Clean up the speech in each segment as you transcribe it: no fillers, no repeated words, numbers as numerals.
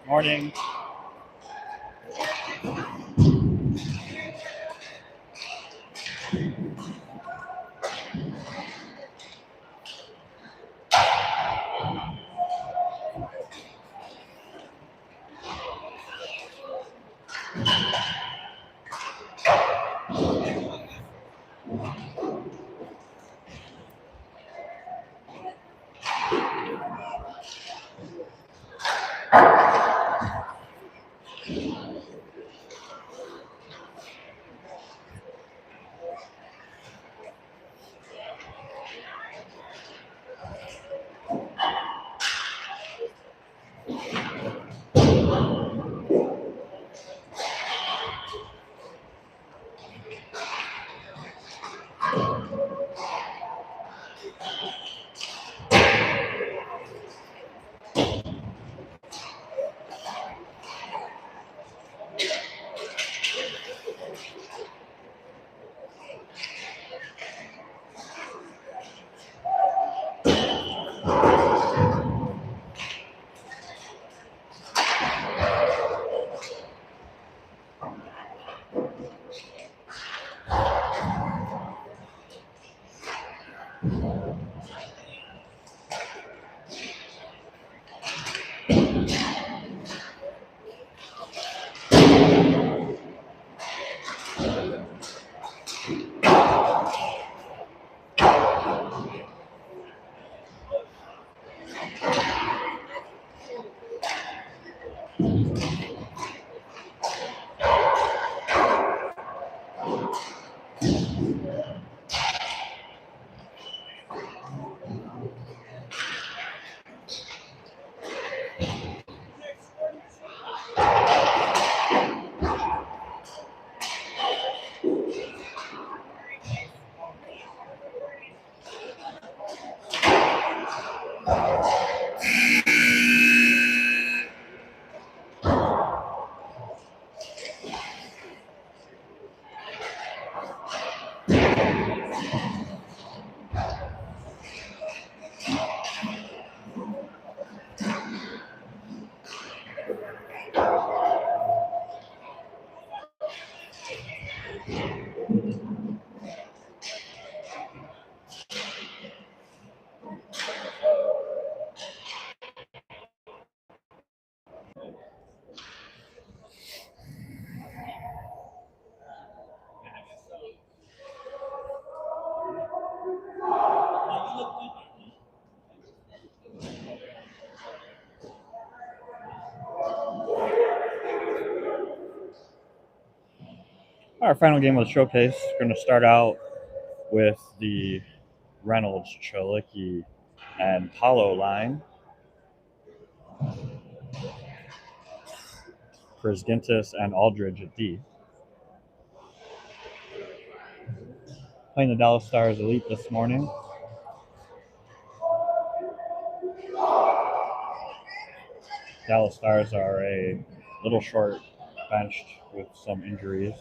Morning. Our final game of the showcase. We're going to start out with the Reynolds, Chalicki, and Paulo line. Prisgintis and Aldridge at D. Playing the Dallas Stars Elite this morning. Dallas Stars are a little short benched with some injuries.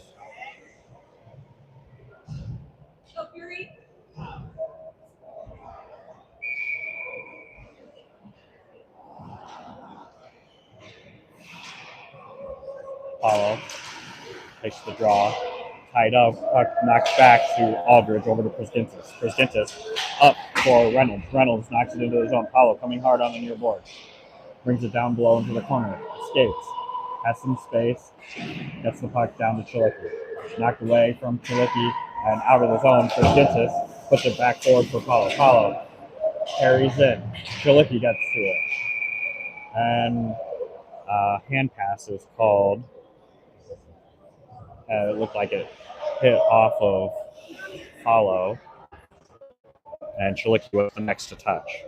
Paulo takes the draw, tied up, puck knocked back to Aldridge over to Prisgintis. Prisgintis up for Reynolds. Reynolds knocks it into the zone. Paulo coming hard on the near board. Brings it down below into the corner. Escapes. Has some space. Gets the puck down to Chalicki. Knocked away from Chalicki and out of the zone for Gintis. Puts it back forward for Paulo. Paulo carries in. Chalicki gets to it. And hand pass is called. It looked like it hit off of Paulo. And Chalicki was the next to touch.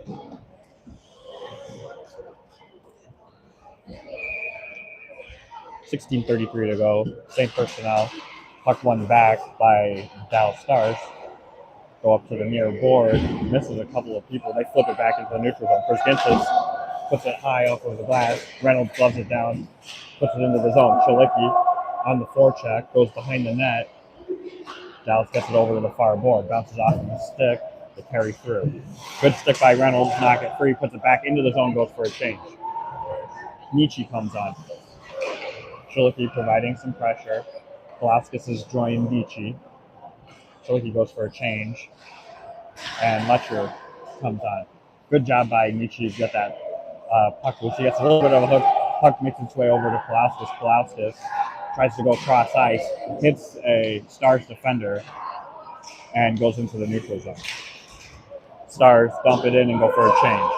.16:33 to go. Same personnel. Puck won back by Dallas Stars. Go up to the near board. Misses a couple of people. They flip it back into the neutral zone. Prisgintis puts it high off of the glass. Reynolds gloves it down. Puts it into the zone. Chalicki on the forecheck. Goes behind the net. Dallas gets it over to the far board. Bounces off of the stick. They carry through. Good stick by Reynolds. Knock it free. Puts it back into the zone. Goes for a change. Nietzsche comes on. Chalicki providing some pressure. Palauskas is joining Nietzsche. Chalicki goes for a change. And Letcher comes on. Good job by Nietzsche to get that puck loose. He gets a little bit of a hook. Puck makes its way over to Palauskas. Palauskas tries to go cross ice. Hits a Stars defender. And goes into the neutral zone. Stars dump it in and go for a change.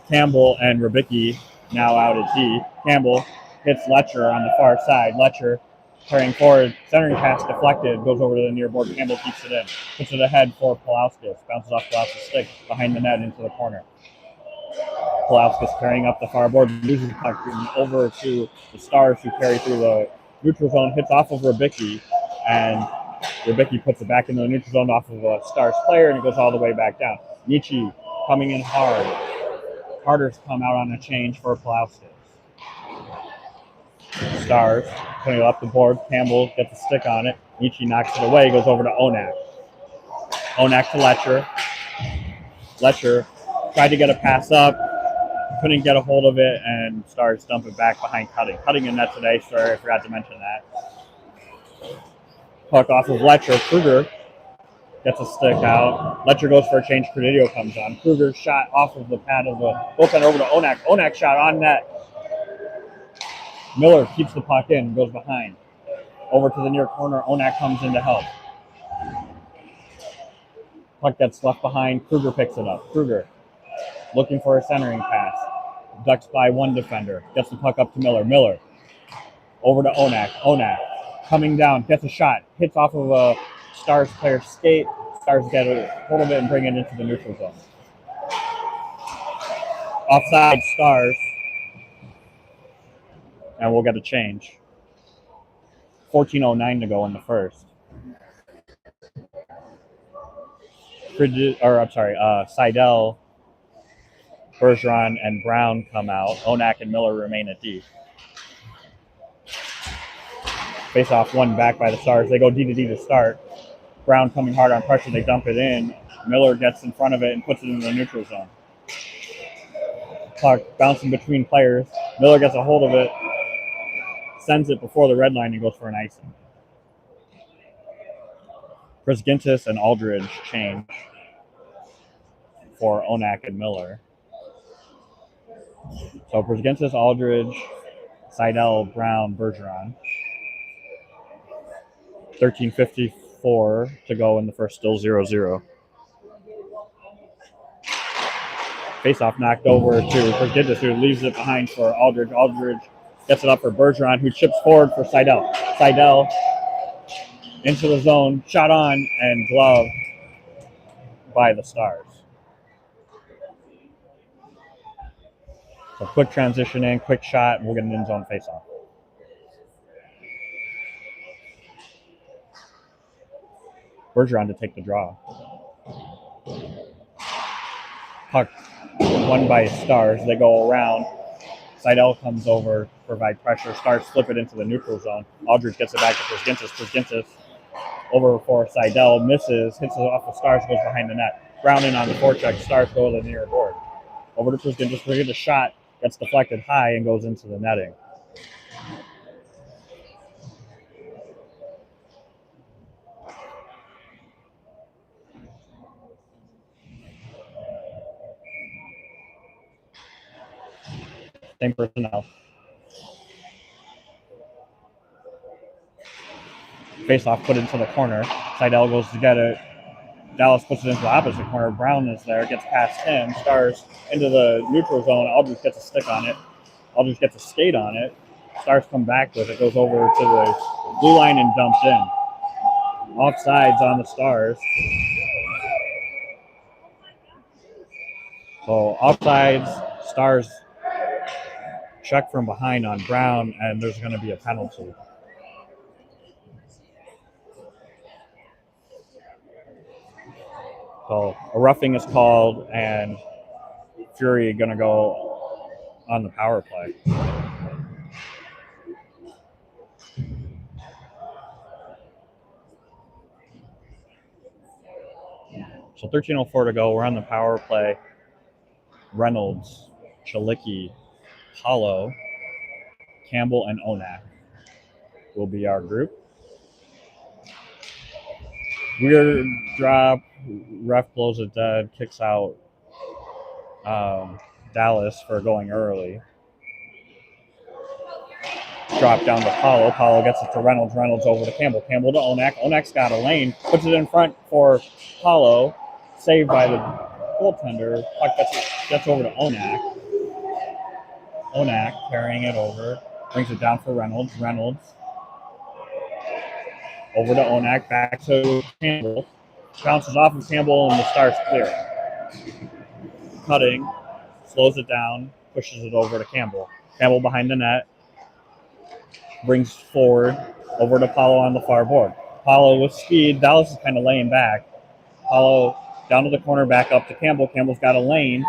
Campbell and Rybicki now out at D. Campbell hits Letcher on the far side. Letcher carrying forward, centering pass deflected, goes over to the near board. Campbell keeps it in, puts it ahead for Palauskas, bounces off Palauskas' stick behind the net into the corner. Palauskas carrying up the far board, loses the puck over to the Stars who carry through the neutral zone, hits off of Rybicki, and Rybicki puts it back into the neutral zone off of a Stars player, and it goes all the way back down. Nietzsche coming in hard. Carter's come out on a change for Palauskas. Stars putting it up the board. Campbell gets a stick on it. Nietzsche knocks it away. Goes over to Onak. Onak to Letcher. Letcher tried to get a pass up. Couldn't get a hold of it. And Stars dump it back behind Cutting. Cutting in net today. Sorry, I forgot to mention that. Puck off of Letcher. Kruger gets a stick out. Letcher goes for a change. Credidio comes on. Kruger shot off of the pad of the goaltender over to Onak. Onak shot on net. Miller keeps the puck in, goes behind. Over to the near corner, Onak comes in to help. Puck gets left behind, Kruger picks it up. Kruger looking for a centering pass. Ducks by one defender, gets the puck up to Miller. Miller over to Onak. Onak coming down, gets a shot, hits off of a Stars player's skate. Stars get a hold of it and bring it into the neutral zone. Offside Stars. And we'll get a change. 14:09 to go in the first. Seidel, Bergeron, and Brown come out. Onak and Miller remain at D. Face off one back by the Stars. They go D to D to start. Brown coming hard on pressure. They dump it in. Miller gets in front of it and puts it in the neutral zone. Puck bouncing between players. Miller gets a hold of it. Sends it before the red line and goes for an icing. Prisgintis and Aldridge change for Onak and Miller. So Prisgintis, Aldridge, Seidel, Brown, Bergeron. 13:54 to go in the first, still 0-0. Face-off knocked over to Prisgintis, who leaves it behind for Aldridge. Aldridge gets it up for Bergeron, who chips forward for Seidel. Seidel into the zone, shot on, and glove by the Stars. So quick transition in, quick shot, and we'll get an in-zone face-off. Bergeron to take the draw. Puck won by Stars. They go around. Seidel comes over, provide pressure. Stars flip it into the neutral zone. Aldridge gets it back to Porzingis. Porzingis over for Seidel, misses, hits it off the Stars, goes behind the net. Brown in on the forecheck. Stars go to the near board. Over to Porzingis. Porzingis shot, gets deflected high and goes into the netting. Same personnel. Face-off put into the corner. Seidel goes to get it. Dallas puts it into the opposite corner. Brown is there, gets past him. Stars into the neutral zone. Aldridge gets a stick on it. Aldridge gets a skate on it. Stars come back with it. Goes over to the blue line and dumped in. Offsides on the Stars. So offsides, Stars check from behind on Brown, and there's going to be a penalty. So a roughing is called, and Fury going to go on the power play. So 13:04 to go. We're on the power play. Reynolds, Chalicki, Paulo, Campbell, and Onak will be our group. Weird drop. Ref blows it dead. Kicks out Dallas for going early. Drop down to Paulo. Paulo gets it to Reynolds. Reynolds over to Campbell. Campbell to Onak. Onak's got a lane. Puts it in front for Paulo. Saved by the goaltender. Puck gets over to Onak. Onak carrying it over. Brings it down for Reynolds. Reynolds over to Onak. Back to Campbell. Bounces off of Campbell and the Stars clear. Cutting. Slows it down. Pushes it over to Campbell. Campbell behind the net. Brings forward over to Paulo on the far board. Paulo with speed. Dallas is kind of laying back. Paulo down to the corner, back up to Campbell. Campbell's got a lane.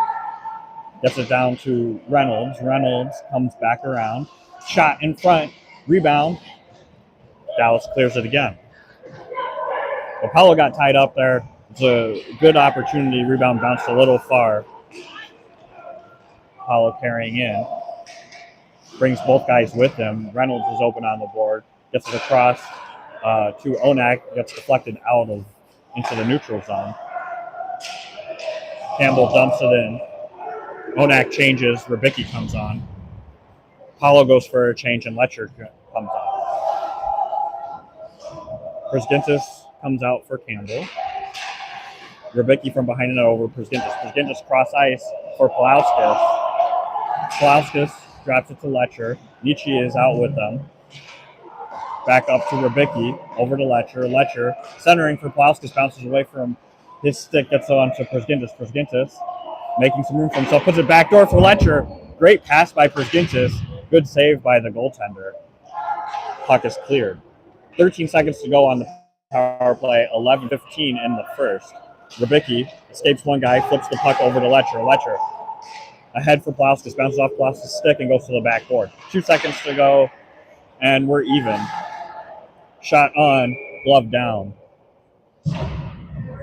Gets it down to Reynolds. Reynolds comes back around. Shot in front. Rebound. Dallas clears it again. Well, Paulo got tied up there. It's a good opportunity. Rebound bounced a little far. Paulo carrying in. Brings both guys with him. Reynolds is open on the board. Gets it across to Onak. Gets deflected out of into the neutral zone. Campbell dumps it in. Onak changes. Rybicki comes on. Paulo goes for a change and Letcher comes on. Porzingis comes out for Campbell. Rybicki from behind and over Porzingis. Porzingis cross ice for Pulauskas. Pulauskas drops it to Letcher. Nietzsche is out with them. Back up to Rybicki. Over to Letcher. Letcher centering for Pulauskas. Bounces away from his stick. Gets on to Porzingis. Porzingis making some room for himself. Puts it backdoor for Letcher. Great pass by Porzingis. Good save by the goaltender. Puck is cleared. 13 seconds to go on the power play. 11:15 in the first. Rybicki escapes one guy. Flips the puck over to Letcher. Letcher ahead for Pulauskas. Bounces off Pulauskas' stick and goes to the backboard. 2 seconds to go, and we're even. Shot on, glove down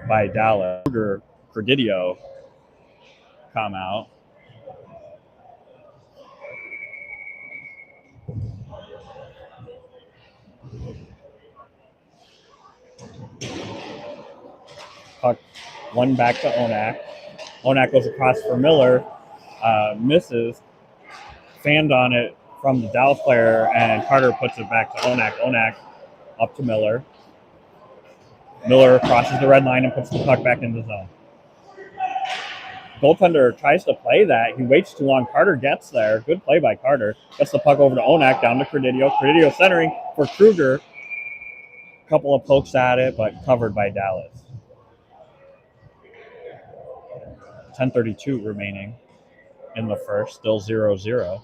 by Dallas. Credidio come out. Puck one back to Onak. Onak goes across for Miller. Misses. Fanned on it from the Dallas player, and Carter puts it back to Onak. Onak up to Miller. Miller crosses the red line and puts the puck back in the zone. Goaltender tries to play that. He waits too long. Carter gets there. Good play by Carter. Gets the puck over to Onak, down to Credidio. Credidio centering for Kruger. Couple of pokes at it, but covered by Dallas. 10:32 remaining in the first, still 0-0.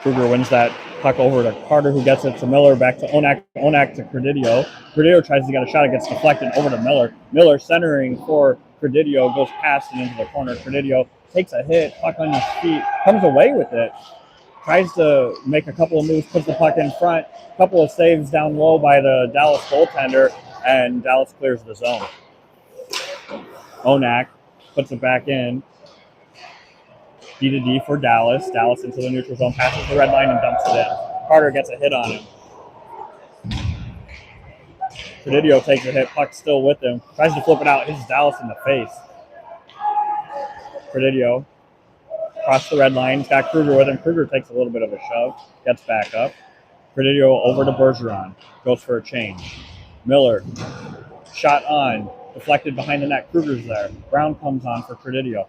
Kruger wins that puck over to Carter, who gets it to Miller, back to Onak. Onak to Credidio. Credidio tries to get a shot. It gets deflected over to Miller. Miller centering for Credidio, goes past and into the corner. Credidio takes a hit, puck on his feet, comes away with it. Tries to make a couple of moves, puts the puck in front. A couple of saves down low by the Dallas goaltender, and Dallas clears the zone. Onak puts it back in. D to D for Dallas. Dallas into the neutral zone, passes the red line and dumps it in. Carter gets a hit on him. Credidio takes a hit, puck still with him. Tries to flip it out, hits Dallas in the face. Credidio across the red line. He's got Kruger with him. Kruger takes a little bit of a shove, gets back up. Credidio over to Bergeron, goes for a change. Miller, shot on, deflected behind the net. Kruger's there. Brown comes on for Credidio.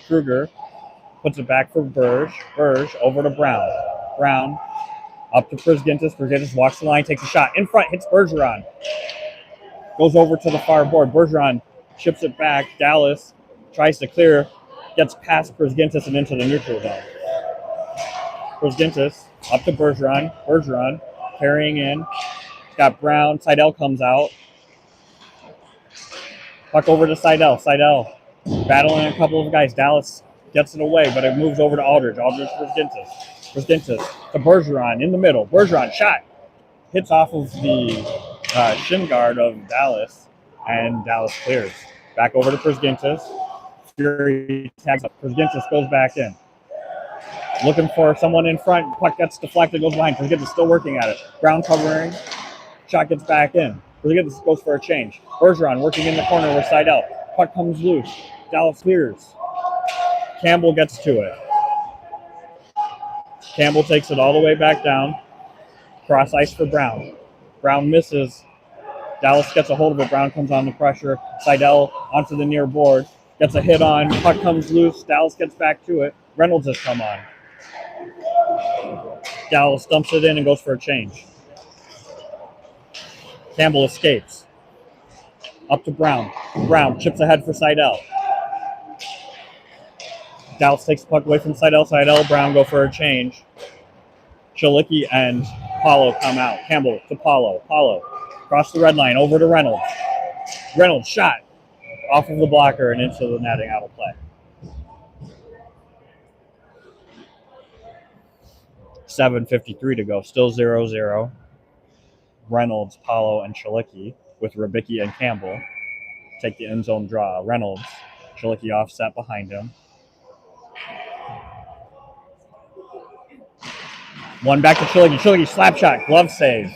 Kruger puts it back for Burge. Burge over to Brown. Brown up to Prisgintis. Prisgintis walks the line, takes a shot. In front, hits Bergeron. Goes over to the far board. Bergeron chips it back. Dallas tries to clear. Gets past Prisgintis and into the neutral zone. Prisgintis up to Bergeron. Bergeron carrying in. Got Brown. Seidel comes out. Puck over to Seidel. Seidel battling a couple of guys. Dallas gets it away, but it moves over to Aldridge. Aldridge Prisgintis. Prisgintis to Bergeron in the middle. Bergeron shot. Hits off of the shin guard of Dallas, and Dallas clears. Back over to Prisgintis. Fury tags up. Prisgintis goes back in. Looking for someone in front. Puck gets deflected, goes behind. Prisgintis still working at it. Brown covering. Shot gets back in. Prisgintis goes for a change. Bergeron working in the corner with Seidel. Puck comes loose. Dallas clears. Campbell gets to it. Campbell takes it all the way back down. Cross ice for Brown. Brown misses. Dallas gets a hold of it. Brown comes on the pressure. Seidel onto the near board. Gets a hit on. Puck comes loose. Dallas gets back to it. Reynolds has come on. Dallas dumps it in and goes for a change. Campbell escapes. Up to Brown. Brown chips ahead for Seidel. Dallas takes the puck away from Seidel. Seidel, Brown go for a change. Chalicki and Paulo come out. Campbell to Paulo. Paulo across the red line over to Reynolds. Reynolds shot off of the blocker and into the netting, out of play. 7:53 to go. Still 0-0. Reynolds, Paulo, and Chalicki with Rybicki and Campbell take the end zone draw. Reynolds, Chalicki offset behind him. One back to Chalicki. Chalicki slap shot, glove save.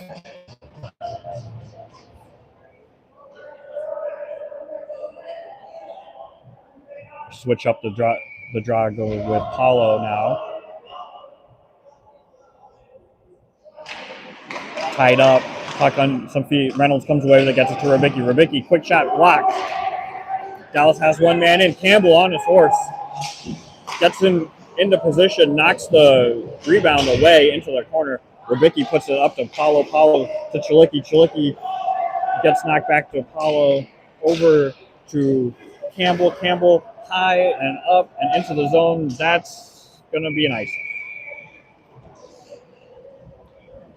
Switch up the draw go with Paulo now. Tied up, puck on some feet. Reynolds comes away with it, gets it to Rybicki. Rybicki, quick shot, blocked. Dallas has one man in. Campbell on his horse. Gets into position, knocks the rebound away into the corner. Rybicki puts it up to Paulo. Paulo to Chalicki. Chalicki gets knocked back to Paulo. Over to Campbell. Campbell high and up and into the zone. That's going to be an icing.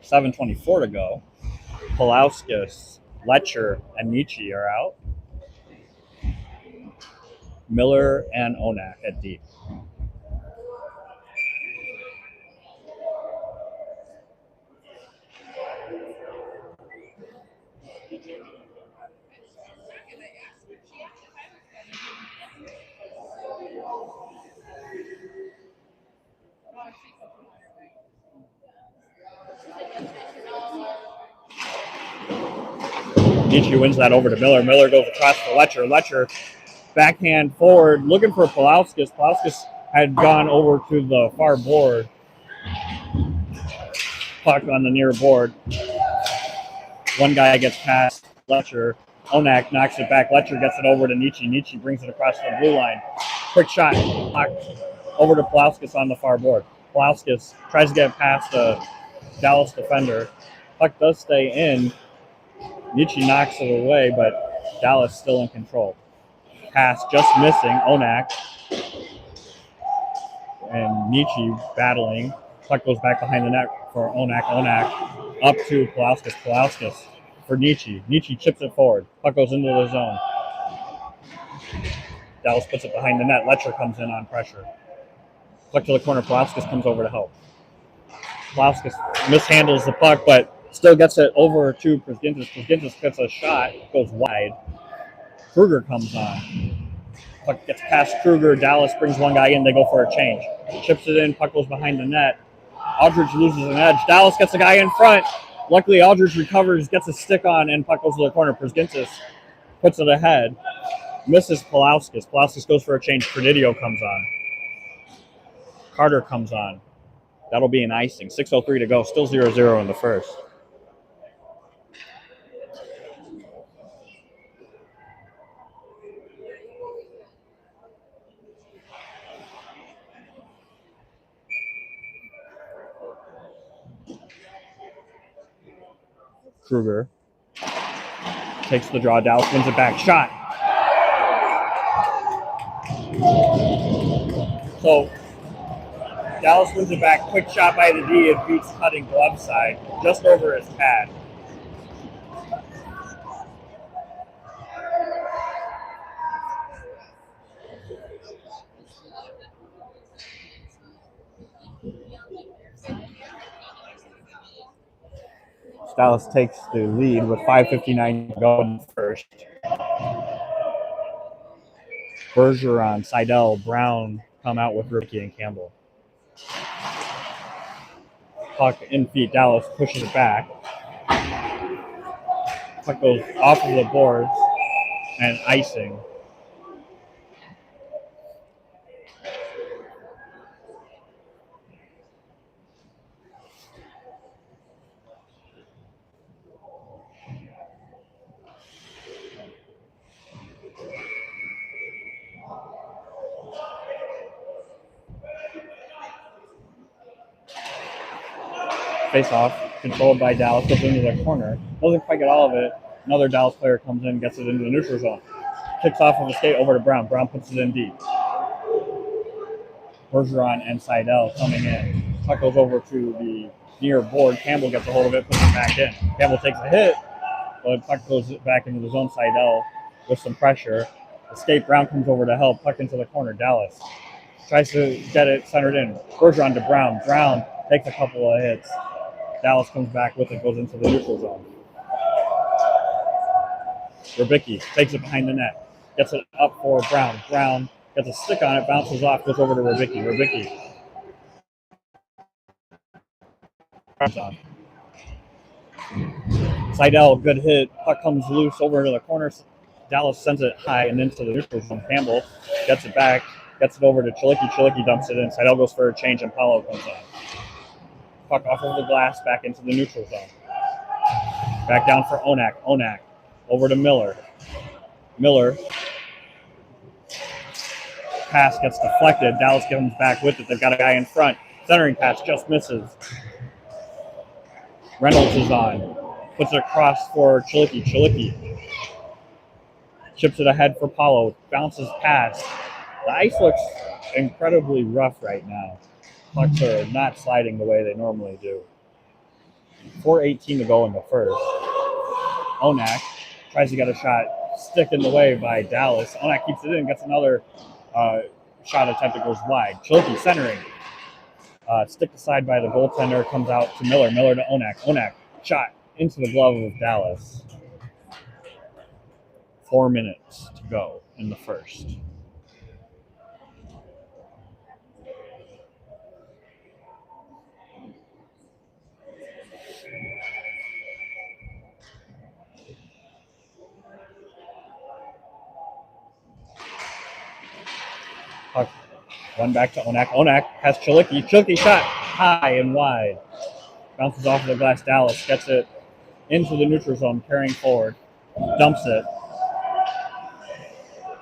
7:24 to go. Pulauskas, Letcher, and Nietzsche are out. Miller and Onak at deep. Nietzsche wins that over to Miller. Miller goes across to Letcher. Letcher backhand forward, looking for Pulauskas. Pulauskas had gone over to the far board. Puck on the near board. One guy gets past Letcher. Onak knocks it back. Letcher gets it over to Nietzsche. Nietzsche brings it across the blue line. Quick shot. Over to Pulauskas on the far board. Pulauskas tries to get past a Dallas defender. Puck does stay in. Nietzsche knocks it away, but Dallas still in control. Pass just missing. Onak and Nietzsche battling. Puck goes back behind the net for Onak. Onak up to Pulauskas. Pulauskas for Nietzsche. Nietzsche chips it forward. Puck goes into the zone. Dallas puts it behind the net. Letcher comes in on pressure. Puck to the corner. Pulauskas comes over to help. Pulauskas mishandles the puck, but still gets it over to Prusgintis. Prusgintis gets a shot, goes wide. Kruger comes on. Puck gets past Kruger. Dallas brings one guy in. They go for a change. Chips it in. Puck goes behind the net. Aldridge loses an edge. Dallas gets a guy in front. Luckily, Aldridge recovers, gets a stick on, and puck goes to the corner. Prusgintis puts it ahead. Misses Pulauskas. Pulauskas goes for a change. Predidio comes on. Carter comes on. That'll be an icing. 6:03 to go. Still 0-0 in the first. Kruger takes the draw. Dallas wins it back. Shot. So Dallas wins it back. Quick shot by the D. It beats cutting glove side just over his pad. Dallas takes the lead with 5:59 to go in the first. Bergeron, Seidel, Brown come out with Rookie and Campbell. Puck in feet. Dallas pushes it back. Puck goes off of the boards and icing. Face off, controlled by Dallas, goes into the corner. Doesn't quite get all of it. Another Dallas player comes in, gets it into the neutral zone. Kicks off of a skate over to Brown. Brown puts it in deep. Bergeron and Seidel coming in. Puck goes over to the near board. Campbell gets a hold of it, puts it back in. Campbell takes a hit, but puck goes back into the zone. Seidel with some pressure. Escape. Brown comes over to help. Puck into the corner. Dallas tries to get it centered in. Bergeron to Brown. Brown takes a couple of hits. Dallas comes back with it, goes into the neutral zone. Rubicki takes it behind the net. Gets it up for Brown. Brown gets a stick on it, bounces off, goes over to Rubicki. Rubicki. Seidel, good hit. Puck comes loose over to the corner. Dallas sends it high and into the neutral zone. Campbell gets it back, gets it over to Chilicki. Chilicki dumps it in. Seidel goes for a change, and Paulo comes on. Puck off of the glass, back into the neutral zone. Back down for Onak. Onak over to Miller. Miller. Pass gets deflected. Dallas comes back with it. They've got a guy in front. Centering pass just misses. Reynolds is on. Puts it across for Chilicki. Chilicki chips it ahead for Paulo. Bounces past. The ice looks incredibly rough right now. Pucks are not sliding the way they normally do. 4:18 to go in the first. Onak tries to get a shot. Stick in the way by Dallas. Onak keeps it in, gets another shot attempt that goes wide. Chilicki centering. Stick aside by the goaltender, comes out to Miller. Miller to Onak. Onak shot into the glove of Dallas. 4 minutes to go in the first. Puck one back to Onak. Onak has Chilicki. Chilicki shot high and wide. Bounces off of the glass. Dallas gets it into the neutral zone, carrying forward. Dumps it.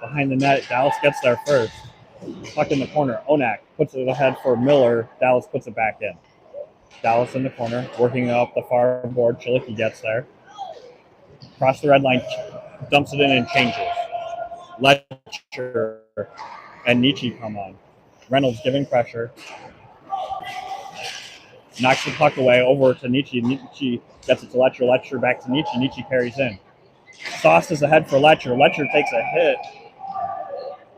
behind the net. Dallas gets there first. Puck in the corner. Onak puts it ahead for Miller. Dallas puts it back in. Dallas in the corner, working up the far board. Chilicki gets there. Across the red line, dumps it in and changes. Letcher and Nietzsche come on. Reynolds giving pressure. Knocks the puck away over to Nietzsche. Nietzsche gets it to Letcher. Letcher back to Nietzsche. Nietzsche carries in. Sauce is ahead for Letcher. Letcher takes a hit.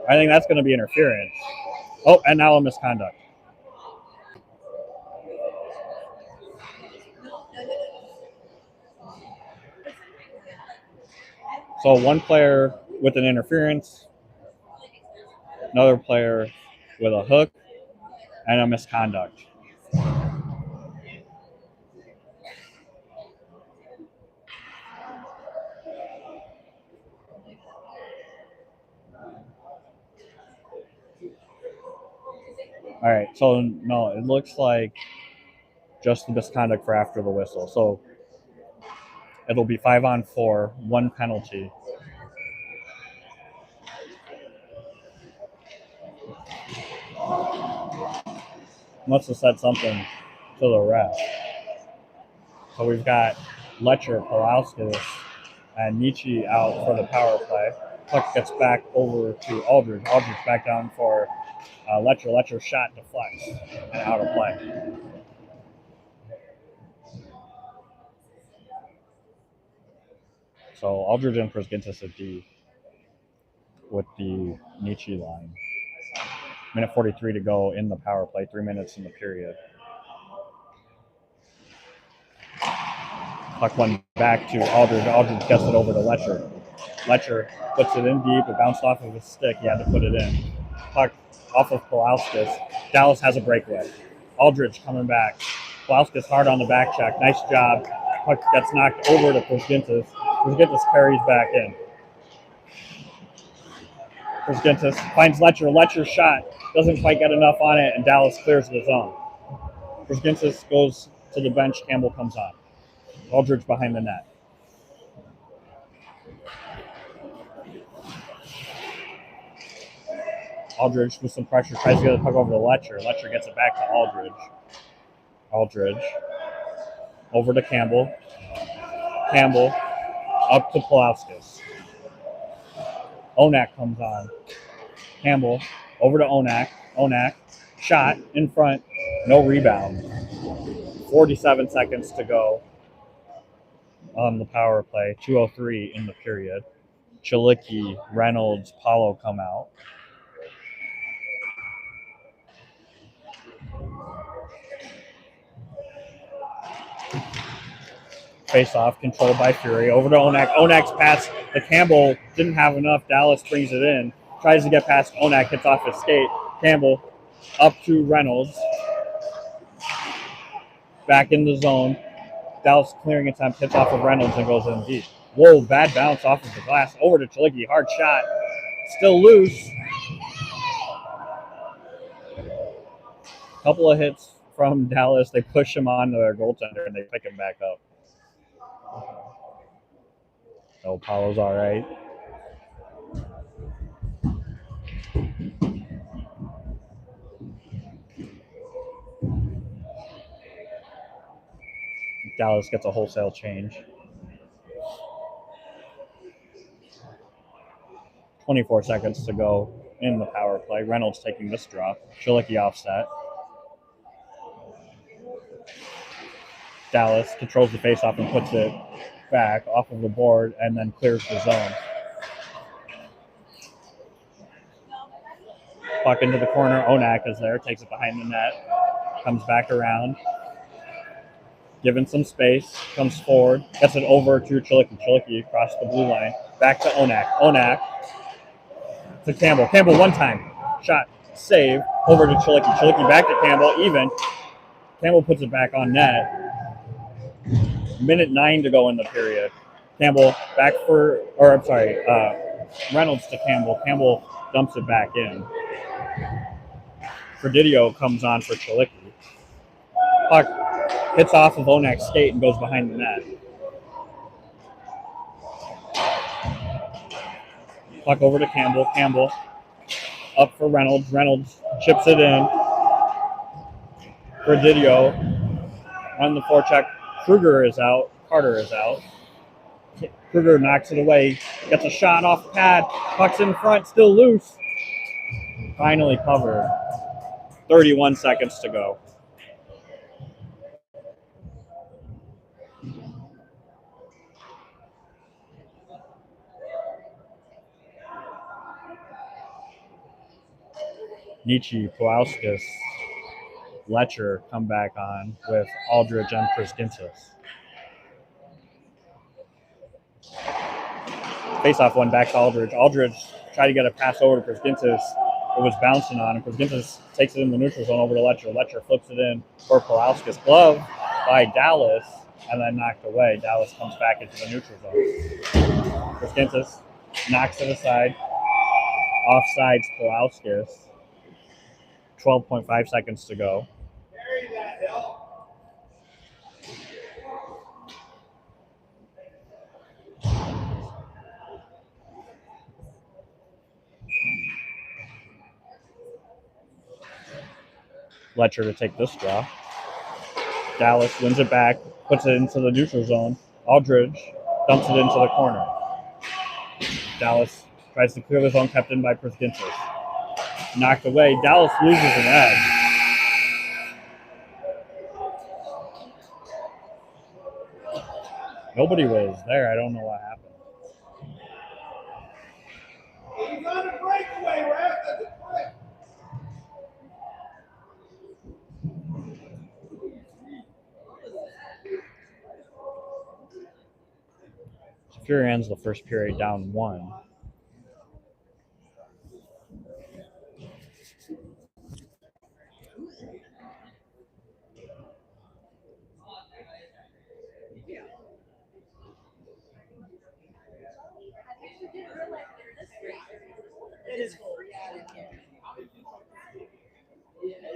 I think that's going to be interference. Oh, and now a misconduct. So one player with an interference, another player with a hook, and a misconduct. All right, so no, it looks like just the misconduct for after the whistle. So it'll be 5-on-4, one penalty. Must have said something to the ref. So we've got Letcher, Polauskas, and Nietzsche out for the power play. Puck gets back over to Aldridge. Aldridge back down for Letcher. Letcher shot deflects and out of play. So Aldridge and Prusgintis at D with the Nietzsche line. Minute 43 to go in the power play, 3 minutes in the period. Puck went back to Aldridge. Aldridge gets it over to Letcher. Letcher puts it in deep. It bounced off of his stick. He had to put it in. Puck off of Polauskas. Dallas has a breakaway. Aldridge coming back. Polauskas hard on the back check. Nice job. Puck gets knocked over to Prusgintis. Prusgintis carries back in. Prusgintis finds Letcher. Letcher's shot doesn't quite get enough on it, and Dallas clears the zone. Prusgintis goes to the bench. Campbell comes on. Aldridge behind the net. Aldridge with some pressure tries to get the puck over to Letcher. Letcher gets it back to Aldridge. Aldridge over to Campbell. Campbell up to Polauskas. Onak comes on. Campbell over to Onak. Onak shot in front. No rebound. 47 seconds to go on the power play. 2:03 in the period. Chilicki, Reynolds, Paulo come out. Face off, controlled by Fury. Over to Onak. Onak's pass to Campbell didn't have enough. Dallas brings it in. Tries to get past Onak, hits off his skate. Campbell up to Reynolds. Back in the zone. Dallas clearing attempt, hits off of Reynolds and goes in deep. Whoa, bad bounce off of the glass. Over to Chilicki. Hard shot. Still loose. Couple of hits from Dallas. They push him on to their goaltender and they pick him back up. Oh, Paulo's all right. Dallas gets a wholesale change. 24 seconds to go in the power play. Reynolds taking this drop. Chilicki offset. Dallas controls the faceoff and puts it back off of the board and then clears the zone. Puck into the corner. Onak is there. Takes it behind the net. Comes back around. Given some space. Comes forward. Gets it over to Chilicki. Chilicki across the blue line. Back to Onak. Onak to Campbell. Campbell one time. Shot. Save. Over to Chilicki. Chilicki back to Campbell. Even. Campbell puts it back on net. Minute 9 to go in the period. Campbell back for, or I'm sorry, Reynolds to Campbell. Campbell dumps it back in. Ferdidio comes on for Chilicki. Puck hits off of Onak's skate and goes behind the net. Puck over to Campbell. Campbell up for Reynolds. Reynolds chips it in. For Didio on the forecheck. Kruger is out. Carter is out. Kruger knocks it away. Gets a shot off the pad. Puck's in front. Still loose. Finally covered. 31 seconds to go. Nietzsche, Pulauskas, Letcher come back on with Aldridge and Priskinsis. Faceoff went back to Aldridge. Aldridge tried to get a pass over to Priskinsis. It was bouncing on him. Priskinsis takes it in the neutral zone over to Letcher. Letcher flips it in for Pulauskas. Glove by Dallas and then knocked away. Dallas comes back into the neutral zone. Priskinsis knocks it aside. Offsides Pulauskas. 12.5 seconds to go. Letcher to take this draw. Dallas wins it back, puts it into the neutral zone. Aldridge dumps it into the corner. Dallas tries to clear the zone, kept in by Priskinsis. Knocked away. Dallas loses an edge. Nobody was there. I don't know what happened. He's on a breakaway, ref. That's a play. Fury ends the first period down 1. It is cold.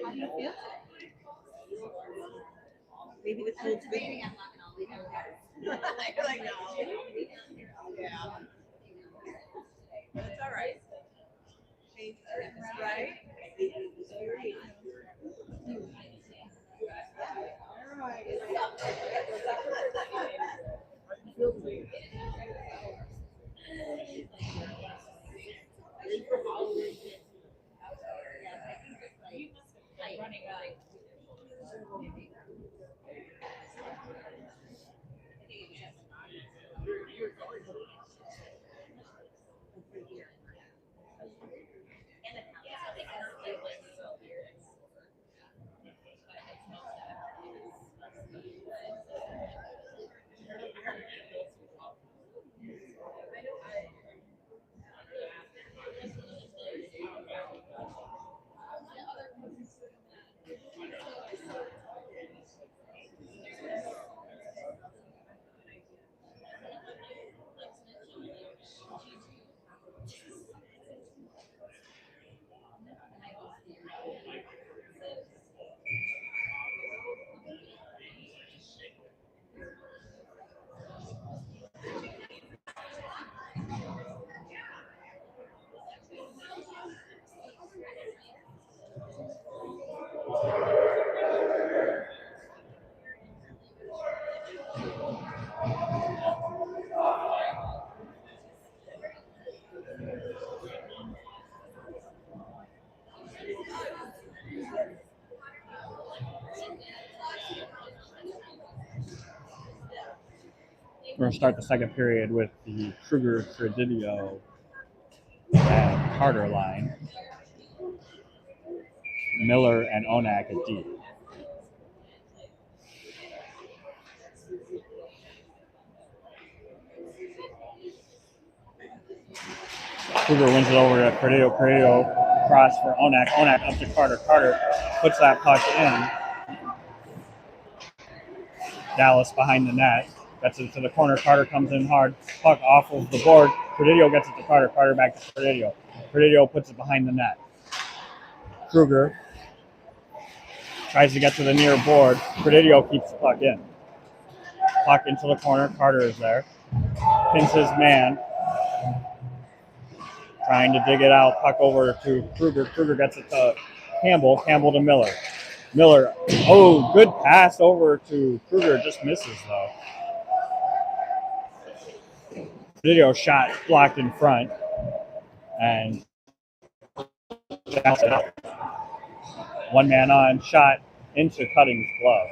How do you feel? Maybe the cold's good. I'm not gonna leave You're like, no. Yeah. But it's all right. Change that, right? We're going to start the second period with the Kruger, Credidio, and Carter line. Miller and Onak at D. Kruger wins it over to Credidio. Credidio cross for Onak. Onak up to Carter. Carter puts that puck in. Dallas behind the net. Gets it to the corner. Carter comes in hard. Puck off of the board. Credidio gets it to Carter. Carter back to Credidio. Credidio puts it behind the net. Kruger tries to get to the near board. Credidio keeps the puck in. Puck into the corner. Carter is there. Pins his man. trying to dig it out. Puck over to Kruger. Kruger gets it to Campbell. Campbell to Miller. Miller, oh, good pass over to Kruger. Just misses, though. Video shot blocked in front. And that's it. One man on, shot into Cutting's glove.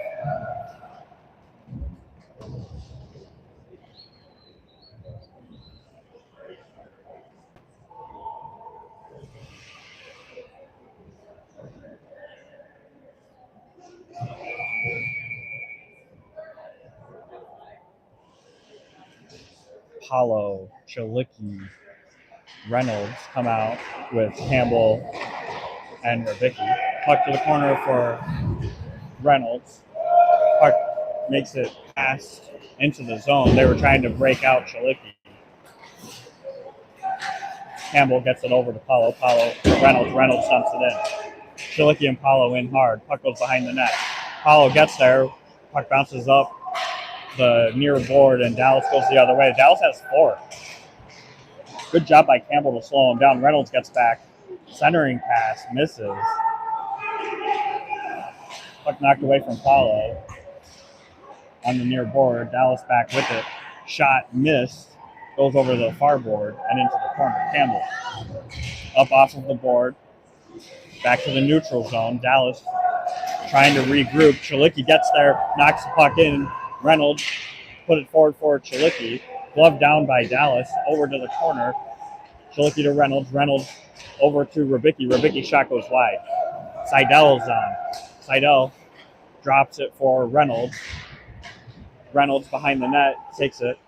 Paulo, Chalicki, Reynolds come out with Campbell and Rubicki. Puck to the corner for Reynolds. Puck makes it past into the zone. They were trying to break out Chalicki. Campbell gets it over to Paulo. Reynolds dumps it in. Chalicki and Paulo in hard. Puck goes behind the net. Paulo gets there. Puck bounces up the near board, and Dallas goes the other way. Dallas has 4. Good job by Campbell to slow him down. Reynolds gets back. Centering pass misses. Puck knocked away from Paulo on the near board. Dallas back with it. Shot missed. Goes over the far board and into the corner. Campbell up off of the board. Back to the neutral zone. Dallas trying to regroup. Chalicki gets there. Knocks the puck in. Reynolds put it forward for Chalicki. Glove down by Dallas. Over to the corner. Chalicki to Reynolds. Reynolds over to Rubicki. Rubicki shot goes wide. Seidel's on. Seidel drops it for Reynolds. Reynolds behind the net. Takes it.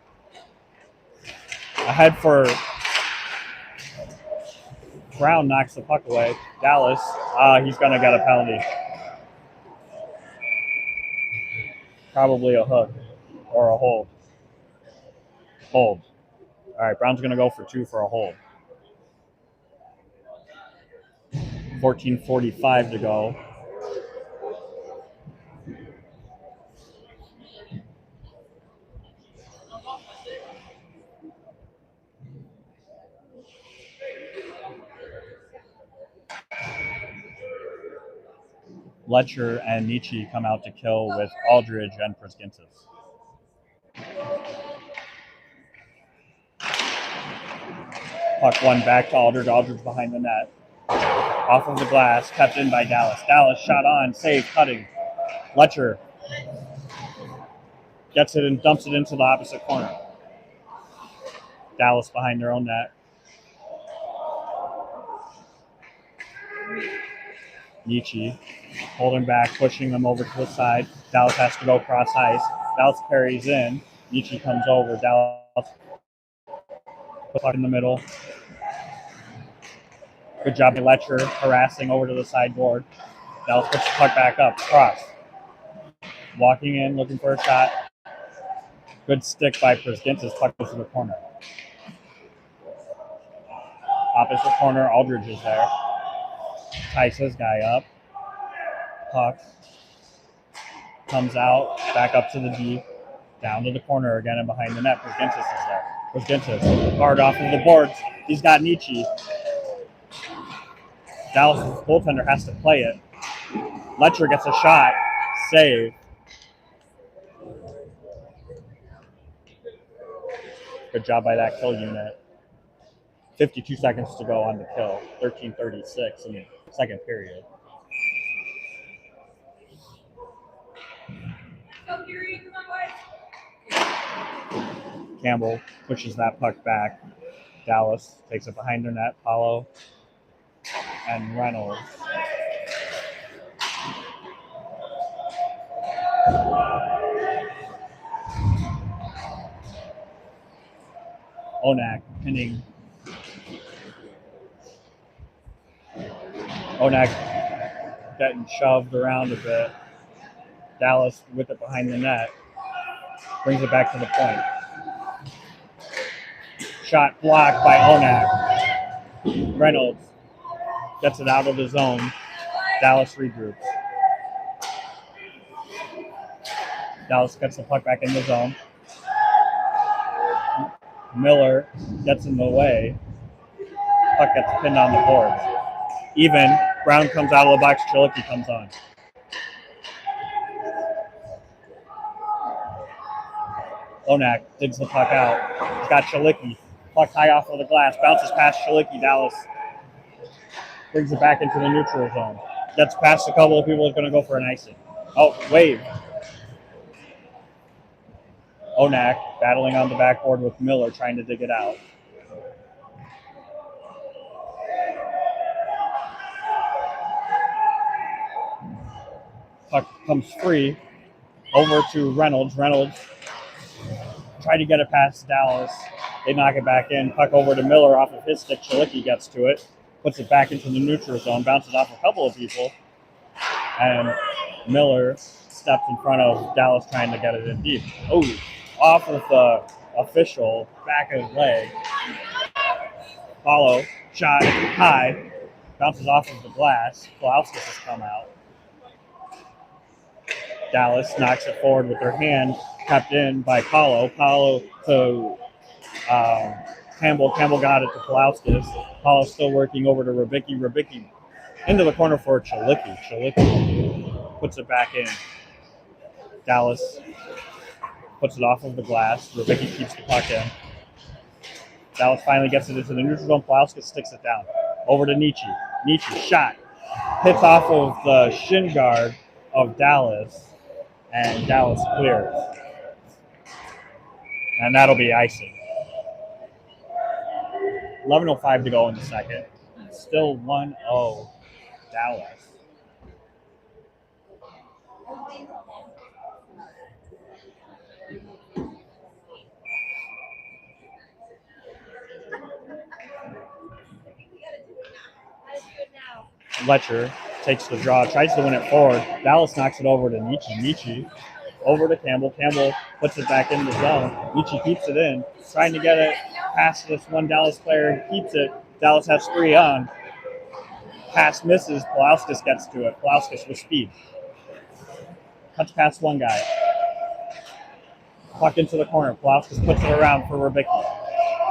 Ahead for Brown. Knocks the puck away. Dallas. He's going to get a penalty. Probably a hook or a hold. Hold. All right, Brown's going to go for 2 for a hold. 14:45 to go. Letcher and Nietzsche come out to kill with Aldridge and Priskinsis. Puck one back to Aldridge. Aldridge behind the net. Off of the glass, kept in by Dallas. Dallas shot on, save, Cutting. Letcher gets it and dumps it into the opposite corner. Dallas behind their own net. Nietzsche holding back, pushing them over to the side. Dallas has to go cross ice. Dallas carries in. Nietzsche comes over. Dallas puts it in the middle. Good job by Letcher harassing over to the sideboard. Dallas puts the puck back up. Cross. Walking in, looking for a shot. Good stick by Priskinsis. Puck goes to the corner. Opposite corner, Aldridge is there. Ties his guy up. Puck comes out, back up to the D, down to the corner again and behind the net. Priskinsis is there. Priskinsis hard off of the boards. He's got Nietzsche. Dallas' goaltender has to play it. Letcher gets a shot. Save. Good job by that kill unit. 52 seconds to go on the kill. 13:36 in the second period. Campbell pushes that puck back. Dallas takes it behind their net. Paulo and Reynolds. Onak pinning. Onak getting shoved around a bit. Dallas with it behind the net. Brings it back to the point. Shot blocked by Onak. Reynolds gets it out of the zone. Dallas regroups. Dallas gets the puck back in the zone. Miller gets in the way. Puck gets pinned on the boards. Even. Brown comes out of the box. Chilicki comes on. Onak digs the puck out. He's got Chilicki. Puck high off of the glass. Bounces past Chilicki. Dallas brings it back into the neutral zone. Gets past a couple of people. Is going to go for an icing. Oh, wave. Onak battling on the backboard with Miller, trying to dig it out. Puck comes free over to Reynolds. Reynolds tried to get it past Dallas. They knock it back in. Puck over to Miller off of his stick. Chilicki gets to it. Puts it back into the neutral zone. Bounces off a couple of people. And Miller steps in front of Dallas trying to get it in deep. Oh, off of the official back of his leg. Follow. Shot high. Bounces off of the glass. Pulauskas has come out. Dallas knocks it forward with their hand, kept in by Paulo. Paulo to Campbell. Campbell got it to Pulauskas. Paulo still working over to Rybicki. Rybicki into the corner for Chilicki. Chilicki puts it back in. Dallas puts it off of the glass. Rybicki keeps the puck in. Dallas finally gets it into the neutral zone. Pulauskas sticks it down. Over to Nietzsche. Nietzsche shot. Hits off of the shin guard of Dallas. And Dallas clears. And that'll be icing. 11:05 to go in the second. Still 1-0 Dallas. Letcher takes the draw, tries to win it forward. Dallas knocks it over to Nietzsche. Nietzsche over to Campbell. Campbell puts it back in the zone. Nietzsche keeps it in, trying to get it past this one Dallas player. He keeps it. Dallas has 3 on. Pass misses. Pulauskas gets to it. Pulauskas with speed. Cuts past one guy. Puck into the corner. Pulauskas puts it around for Rybicki.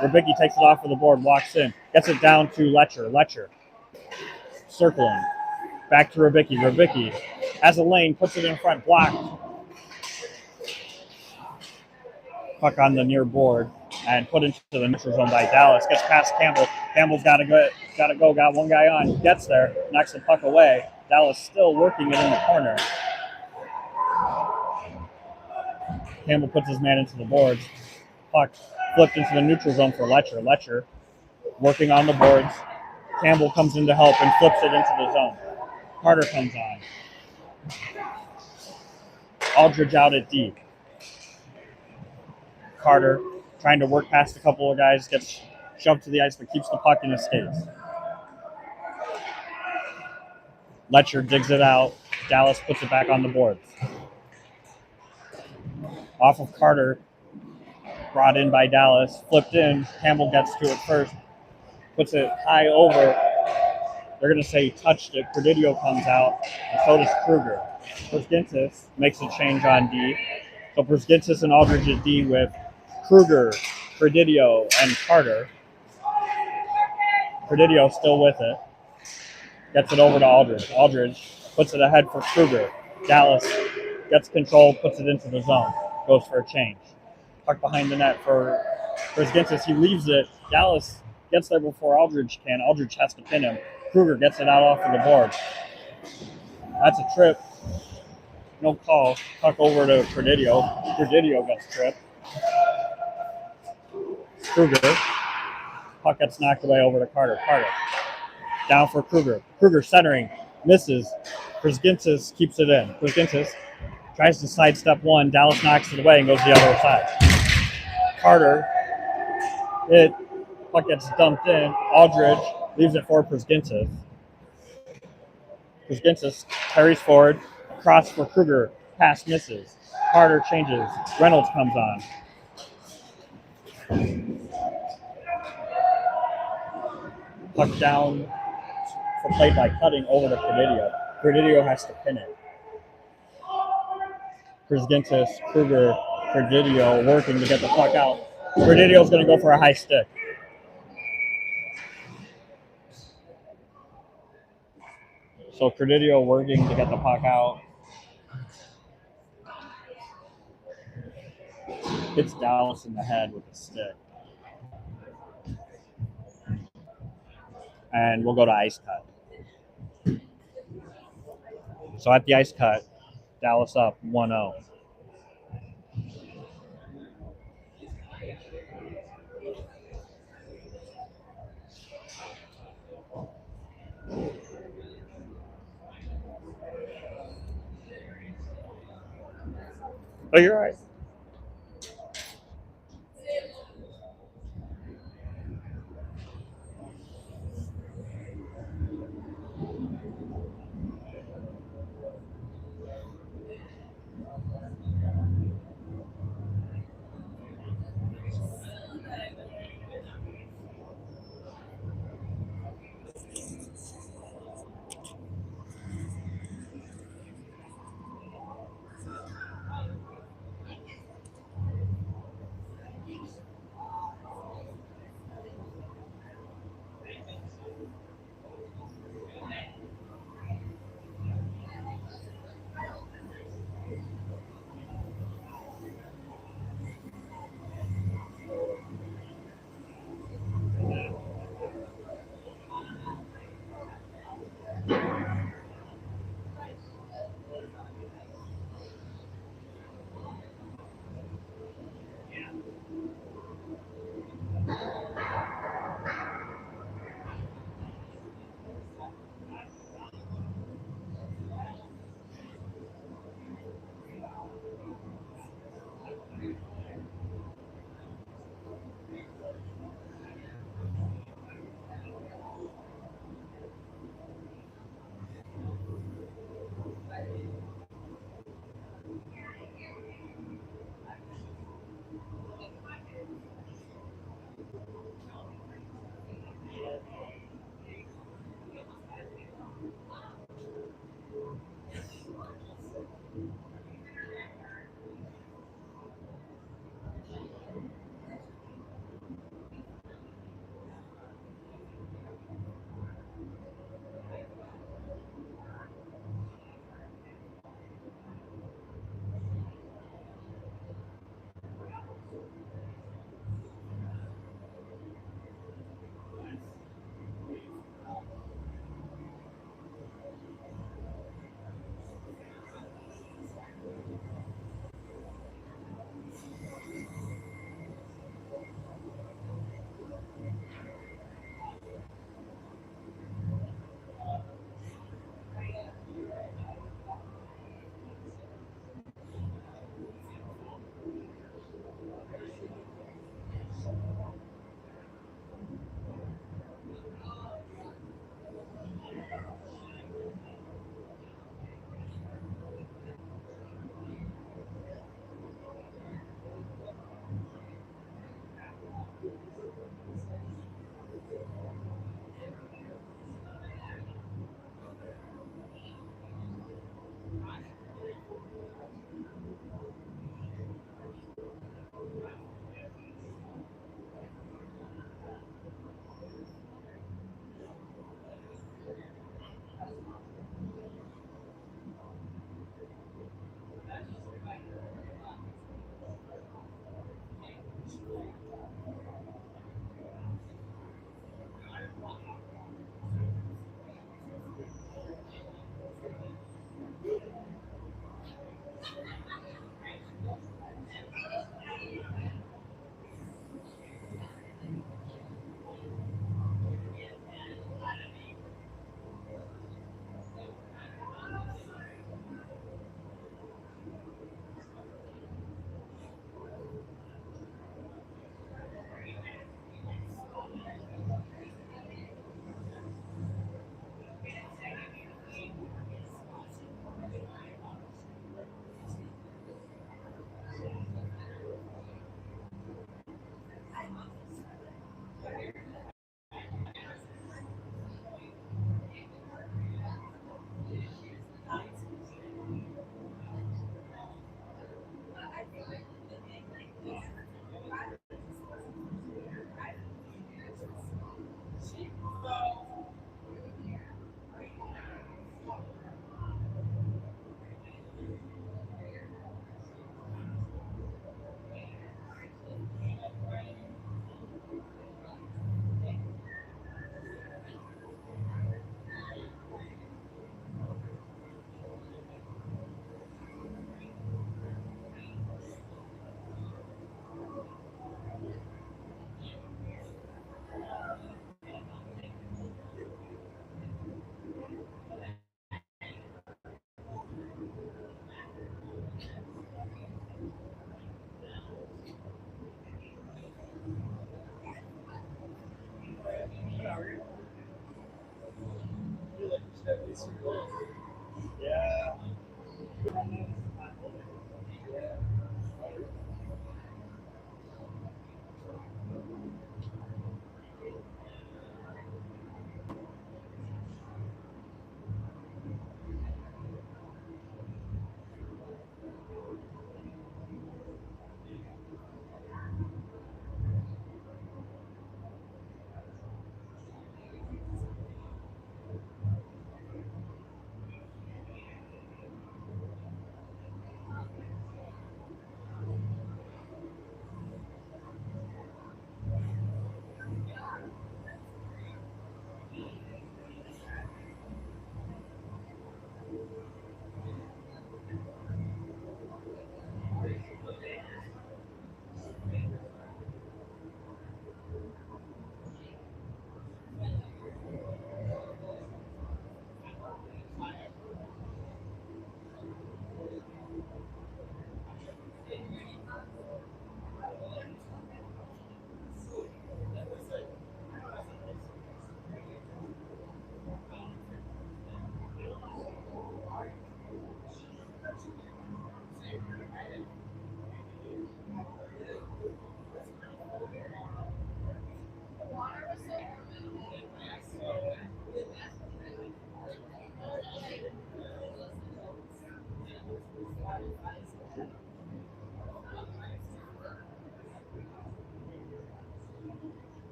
Rybicki takes it off of the board, walks in, gets it down to Letcher. Letcher circling. Back to Rybicki. Rybicki has a lane, puts it in front, blocked. Puck on the near board and put into the neutral zone by Dallas. Gets past Campbell. Campbell's got to go. Got one guy on. Gets there. Knocks the puck away. Dallas still working it in the corner. Campbell puts his man into the boards. Puck flipped into the neutral zone for Letcher. Letcher working on the boards. Campbell comes in to help and flips it into the zone. Carter comes on. Aldridge out at deep. Carter trying to work past a couple of guys, gets shoved to the ice, but keeps the puck in his skates. Letcher digs it out. Dallas puts it back on the boards. Off of Carter, brought in by Dallas, flipped in. Campbell gets to it first, puts it high over. They're going to say he touched it. Predidio comes out, and so does Kruger. Pruskintis makes a change on D. So Pruskintis and Aldridge at D with Kruger, Predidio, and Carter. Predidio still with it. Gets it over to Aldridge. Aldridge puts it ahead for Kruger. Dallas gets control, puts it into the zone. Goes for a change. Puck behind the net for Pruskintis. He leaves it. Dallas gets there before Aldridge can. Aldridge has to pin him. Kruger gets it out off of the board. That's a trip. No call. Puck over to Predidio. Predidio gets tripped. Kruger. Puck gets knocked away over to Carter. Carter. Down for Kruger. Kruger centering. Misses. Pruskintis keeps it in. Pruskintis tries to sidestep one. Dallas knocks it away and goes the other side. Carter. Puck gets dumped in. Aldridge leaves it for Pruskintis. Pruskintis carries forward. Cross for Kruger. Pass misses. Carter changes. Reynolds comes on. Puck down for play by cutting over to Predidio. Predidio has to pin it. Pruskintis, Kruger, Predidio working to get the puck out. Predidio's going to go for a high stick. So Credidio working to get the puck out. Hits Dallas in the head with a stick. And we'll go to ice cut. So at the ice cut, Dallas up 1-0. Oh, you're right.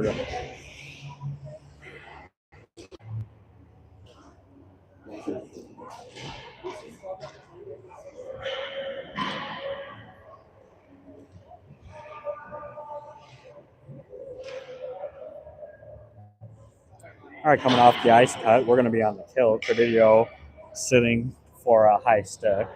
Georgia. All right, coming off the ice cut, we're going to be on the kill. Presidio sitting for a high stick.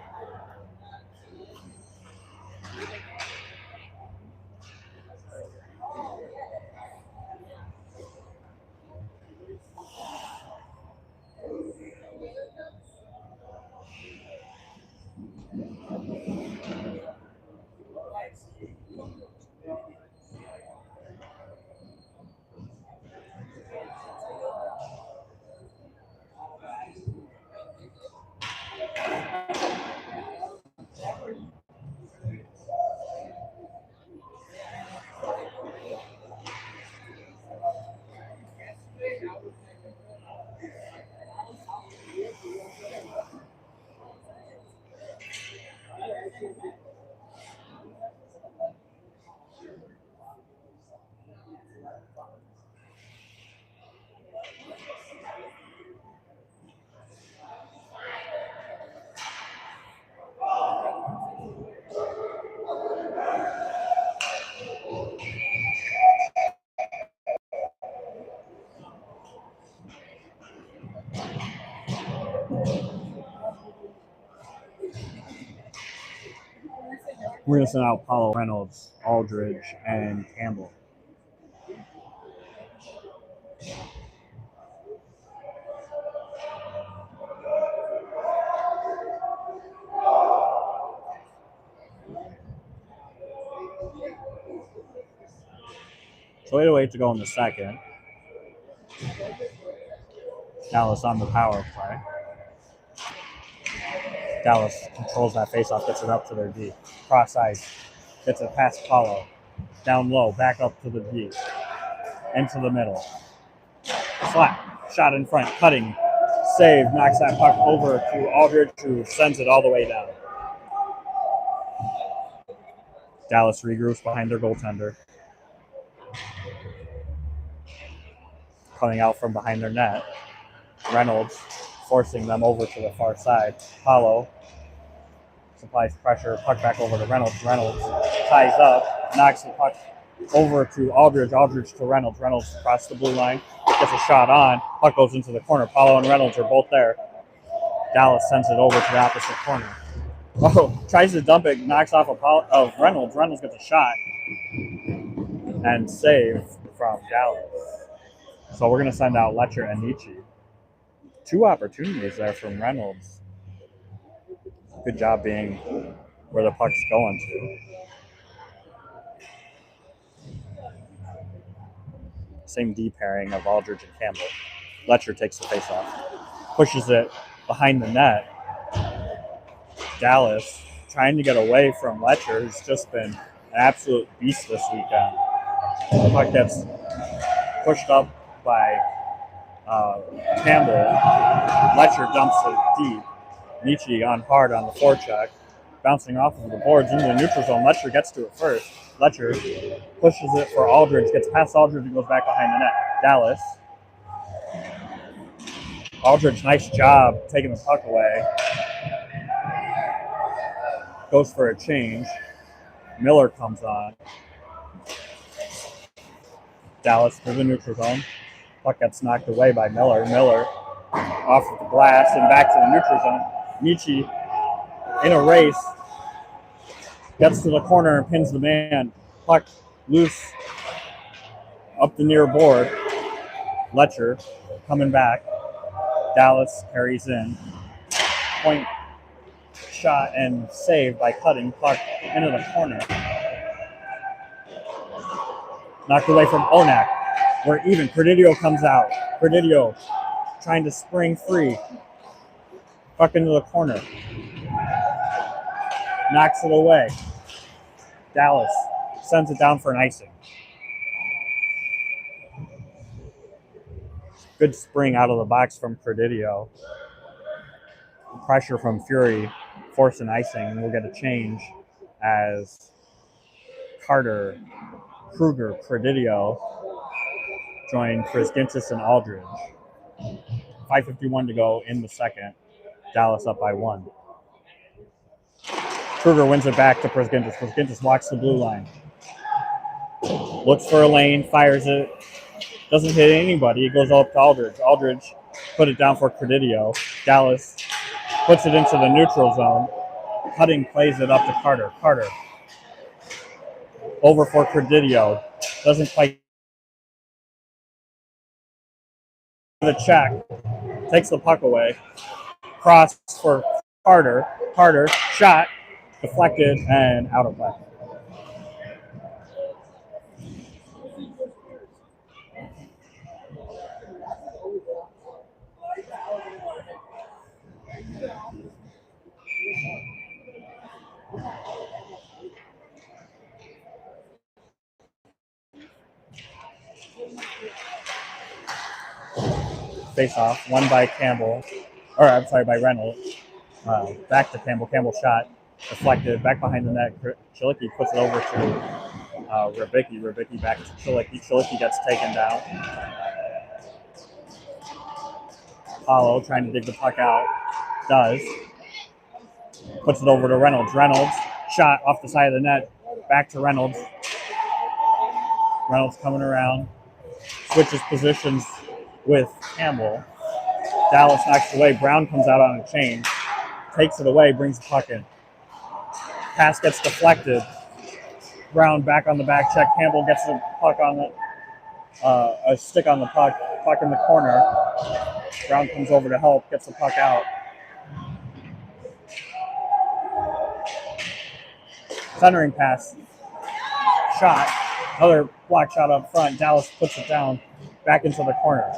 We're going to send out Paulo, Reynolds, Aldridge, and Campbell. So 8:08 to go in the second. Dallas on the power play. Dallas controls that faceoff, gets it up to their D. Cross ice, gets it past Paulo. Down low, back up to the D. Into the middle. Slap, shot in front, cutting, save, knocks that puck over to Aldridge, who sends it all the way down. Dallas regroups behind their goaltender. Coming out from behind their net. Reynolds forcing them over to the far side. Paulo supplies pressure, puck back over to Reynolds. Reynolds ties up, knocks the puck over to Aldridge. Aldridge to Reynolds. Reynolds across the blue line, gets a shot on. Puck goes into the corner. Paulo and Reynolds are both there. Dallas sends it over to the opposite corner. Oh, tries to dump it, knocks off of Reynolds. Reynolds gets a shot and save from Dallas. So we're going to send out Letcher and Nietzsche. 2 opportunities there from Reynolds. Good job being where the puck's going to. Same D pairing of Aldridge and Campbell. Letcher takes the faceoff, pushes it behind the net. Dallas trying to get away from Letcher, who's just been an absolute beast this weekend. The puck gets pushed up by Campbell. Letcher dumps it deep. Nietzsche on hard on the forecheck, bouncing off of the boards into the neutral zone. Letcher gets to it first. Letcher pushes it for Aldridge, gets past Aldridge and goes back behind the net. Dallas. Aldridge, nice job taking the puck away. Goes for a change. Miller comes on. Dallas through the neutral zone. Puck gets knocked away by Miller. Miller off of the glass and back to the neutral zone. Nietzsche in a race gets to the corner and pins the man. Puck loose up the near board. Letcher coming back. Dallas carries in. Point shot and save by cutting. Puck into the corner. Knocked away from Onak. We're even. Presidio comes out. Presidio trying to spring free. Puck into the corner. Knocks it away. Dallas sends it down for an icing. Good spring out of the box from Presidio. Pressure from Fury force an icing. We'll get a change as Carter, Kruger, Presidio join Gintis and Aldridge. 5:51 to go in the second. Dallas up by 1. Kruger wins it back to Gintis. Gintis walks the blue line. Looks for a lane, fires it. Doesn't hit anybody. It goes up to Aldridge. Aldridge put it down for Credidio. Dallas puts it into the neutral zone. Hutting plays it up to Carter. Carter over for Credidio. Doesn't quite the check. Takes the puck away. Cross for Carter. Carter shot, deflected, and out of play. Face off, won by Campbell, or I'm sorry, by Reynolds. Back to Campbell. Campbell shot, deflected, back behind the net. Chilicki puts it over to Ribicki. Ribicki back to Chilicki. Chilicki gets taken down. Paulo trying to dig the puck out. Does. Puts it over to Reynolds. Reynolds shot off the side of the net. Back to Reynolds. Reynolds coming around. Switches positions with Campbell. Dallas knocks it away. Brown comes out on a chain. Takes it away, brings the puck in. Pass gets deflected. Brown back on the back check. Campbell gets the puck on the a stick on the puck. Puck in the corner. Brown comes over to help, gets the puck out. Centering pass. Shot. Another block shot up front. Dallas puts it down. Back into the corner.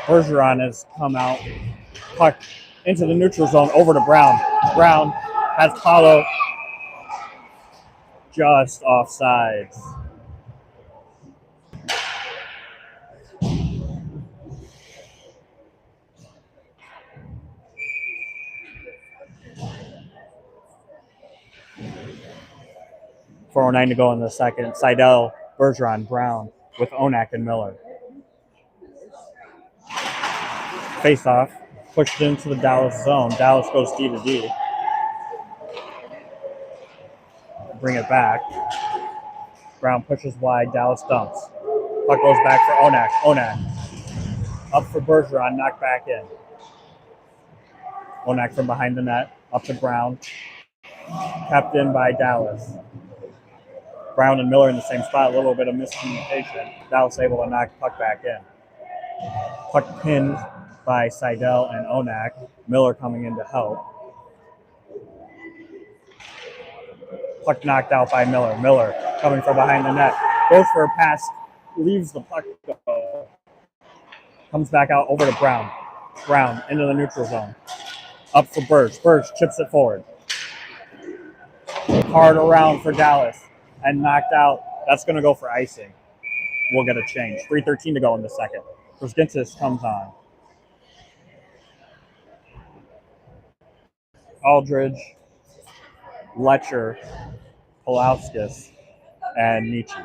Bergeron has come out. Puck into the neutral zone, over to Brown. Brown has Paulo just offsides. .409 to go in the second. Seidel, Bergeron, Brown with Onak and Miller. Face off, pushed into the Dallas zone. Dallas goes D to D. Bring it back. Brown pushes wide. Dallas dumps. Puck goes back for Onak. Onak up for Bergeron. Knocked back in. Onak from behind the net. Up to Brown. Kept in by Dallas. Brown and Miller in the same spot. A little bit of miscommunication. Dallas able to knock puck back in. Puck pinned by Seidel and Onak. Miller coming in to help. Puck knocked out by Miller. Miller coming from behind the net. Goes for a pass. Leaves the puck. Comes back out over to Brown. Brown into the neutral zone. Up for Burge. Burge chips it forward. Hard around for Dallas. And knocked out. That's going to go for icing. We'll get a change. 3:13 to go in the second. Gintis comes on. Aldridge, Letcher, Pulauskas, and Nietzsche.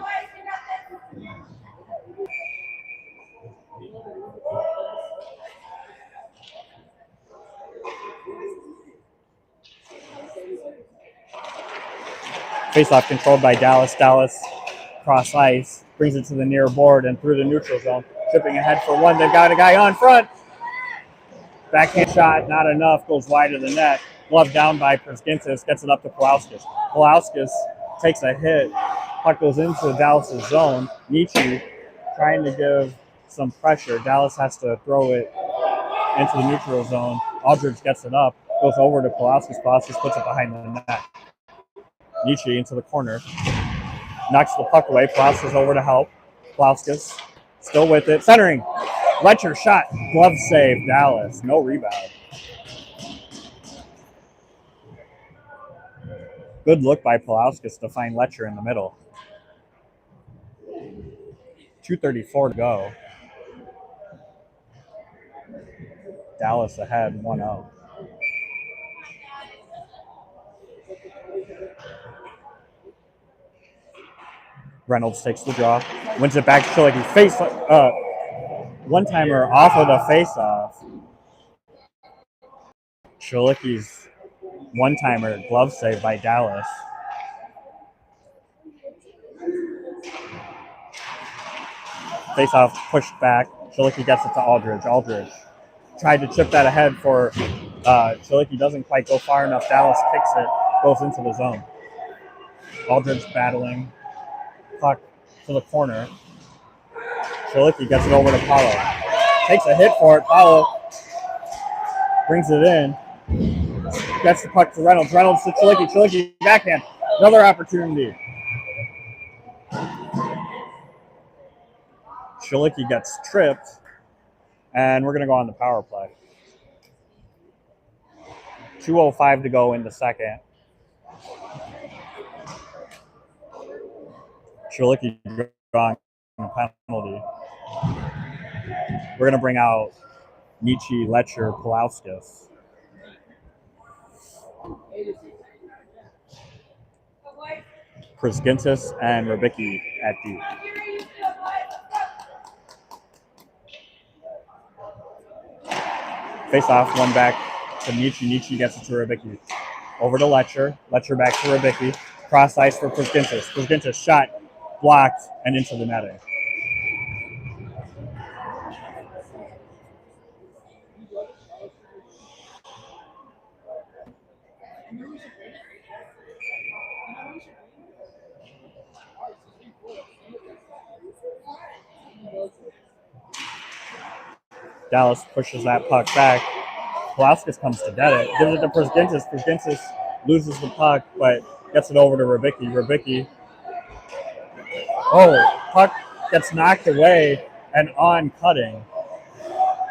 Faceoff controlled by Dallas. Dallas cross ice, brings it to the near board and through the neutral zone. Chipping ahead for one. They've got a guy on front. Backhand shot, not enough. Goes wide of the net. Glove down by Gintis. Gets it up to Pulauskas. Pulauskas takes a hit. Puck goes into Dallas' zone. Nietzsche trying to give some pressure. Dallas has to throw it into the neutral zone. Aldridge gets it up. Goes over to Pulauskas. Pulauskas puts it behind the net. Nietzsche into the corner. Knocks the puck away. Pulauskas over to help. Pulauskas still with it. Centering. Letcher shot. Glove save. Dallas. No rebound. Good look by Pulauskas to find Letcher in the middle. 2:34 to go. Dallas ahead 1-0. Reynolds takes the draw, wins it back to Chilicki. Face one-timer off of the face-off. Chilicki's one-timer glove save by Dallas. Face-off pushed back. Chilicki gets it to Aldridge. Aldridge tried to chip that ahead for Chilicki. Doesn't quite go far enough. Dallas kicks it, goes into the zone. Aldridge battling. Puck to the corner. Chilicki gets it over to Paulo. Takes a hit for it. Paulo brings it in. Gets the puck to Reynolds. Reynolds to Chilicki. Chilicki backhand. Another opportunity. Chilicki gets tripped, and we're going to go on the power play. 2:05 to go in the second. Chilicki drawing a penalty. We're going to bring out Nietzsche, Letcher, Pulauskas. Prisgintis and Rybicki at D. Face off, one back to Nietzsche. Nietzsche gets it to Rybicki. Over to Letcher. Letcher back to Rybicki. Cross ice for Prisgintis. Prisgintis shot, blocked, and into the netting. Dallas pushes that puck back. Pulauskas comes to get it. Gives it to Prisgintis. Prisgintis loses the puck, but gets it over to Rybicki. Rybicki. Oh, puck gets knocked away and on cutting.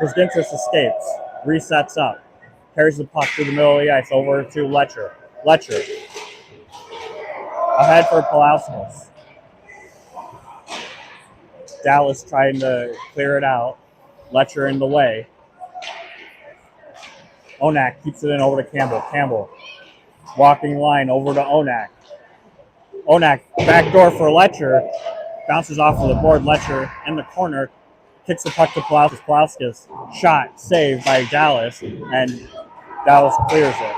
Prisgintis escapes. Resets up. Carries the puck through the middle of the ice over to Letcher. Letcher. Ahead for Pulauskas. Dallas trying to clear it out. Letcher in the way. Onak keeps it in over to Campbell. Campbell walking line over to Onak. Onak backdoor for Letcher. Bounces off of the board. Letcher in the corner. Kicks the puck to Pulauskas. Pulauskas shot saved by Dallas, and Dallas clears it.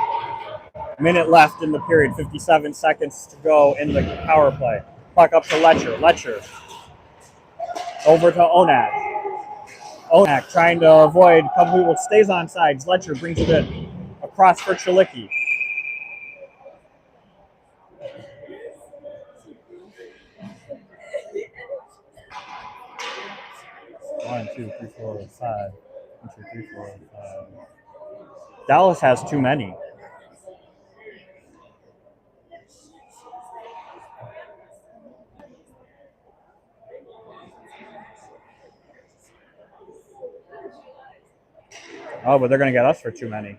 Minute left in the period. 57 seconds to go in the power play. Puck up to Letcher. Letcher over to Onak. Onak trying to avoid a couple people, stays on sides. Letcher brings it in across for Chilicki. One, two, three, four, five. 1, 2, 3, 4, 5. Dallas has too many. Oh, but they're going to get us for too many.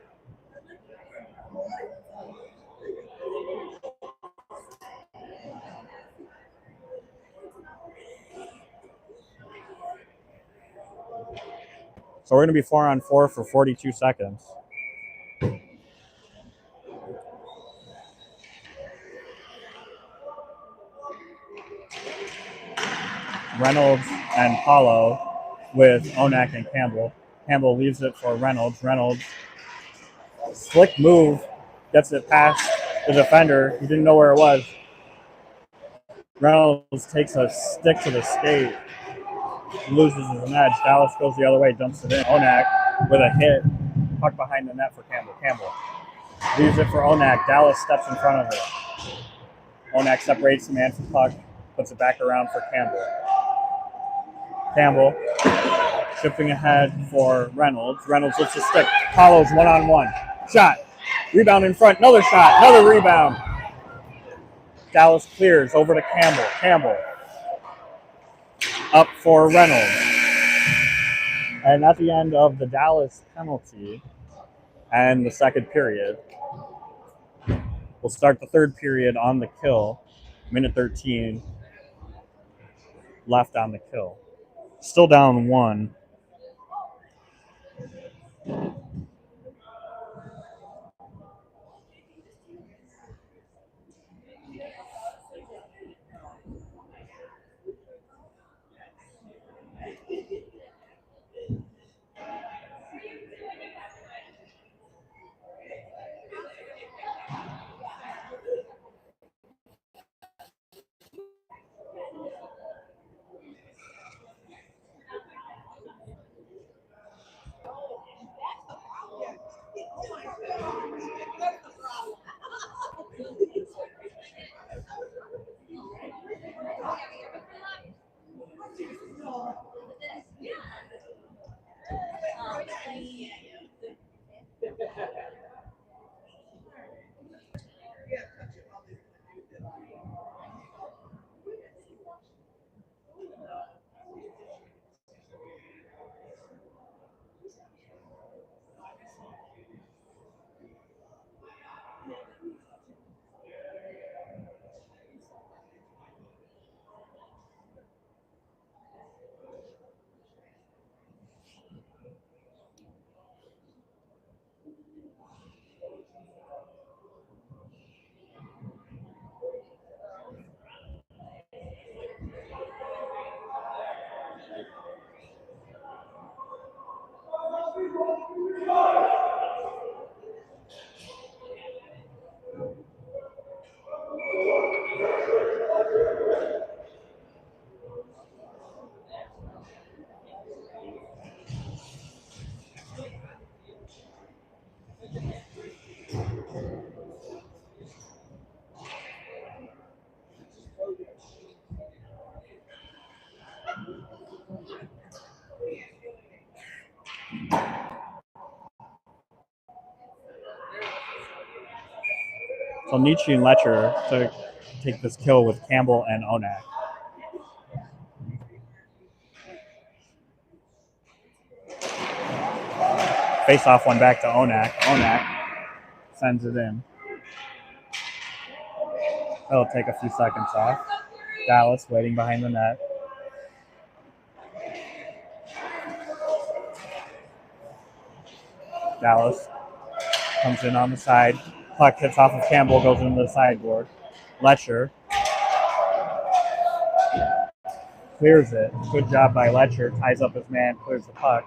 So we're going to be 4-on-4 for 42 seconds. Reynolds and Paulo with Onak and Campbell. Campbell leaves it for Reynolds. Reynolds, slick move, gets it past the defender. He didn't know where it was. Reynolds takes a stick to the skate, loses his edge. Dallas goes the other way, dumps it in. Onak with a hit, puck behind the net for Campbell. Campbell leaves it for Onak. Dallas steps in front of it. Onak separates the man from puck, puts it back around for Campbell. Campbell shifting ahead for Reynolds. Reynolds lifts a stick. Paulo's one-on-one. Shot. Rebound in front. Another shot. Another rebound. Dallas clears over to Campbell. Campbell up for Reynolds. And at the end of the Dallas penalty and the second period, we'll start the third period on the kill. Minute 13 left on the kill. Still down 1. So Nietzsche and Letcher to take this kill with Campbell and Onak. Face off one back to Onak. Onak sends it in. It'll take a few seconds off. Dallas waiting behind the net. Dallas comes in on the side. Puck hits off of Campbell, goes into the sideboard. Letcher clears it. Good job by Letcher. Ties up his man, clears the puck.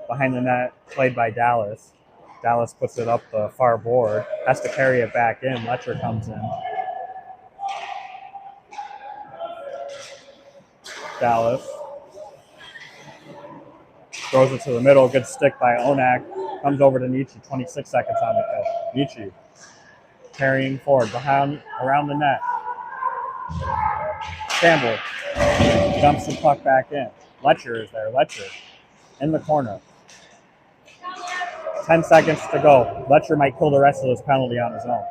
Behind the net, played by Dallas. Dallas puts it up the far board. Has to carry it back in. Letcher comes in. Dallas throws it to the middle. Good stick by Onak. Comes over to Nietzsche. 26 seconds on the kill. Nietzsche carrying forward around the net. Campbell dumps the puck back in. Letcher is there. Letcher in the corner. 10 seconds to go. Letcher might kill the rest of this penalty on his own.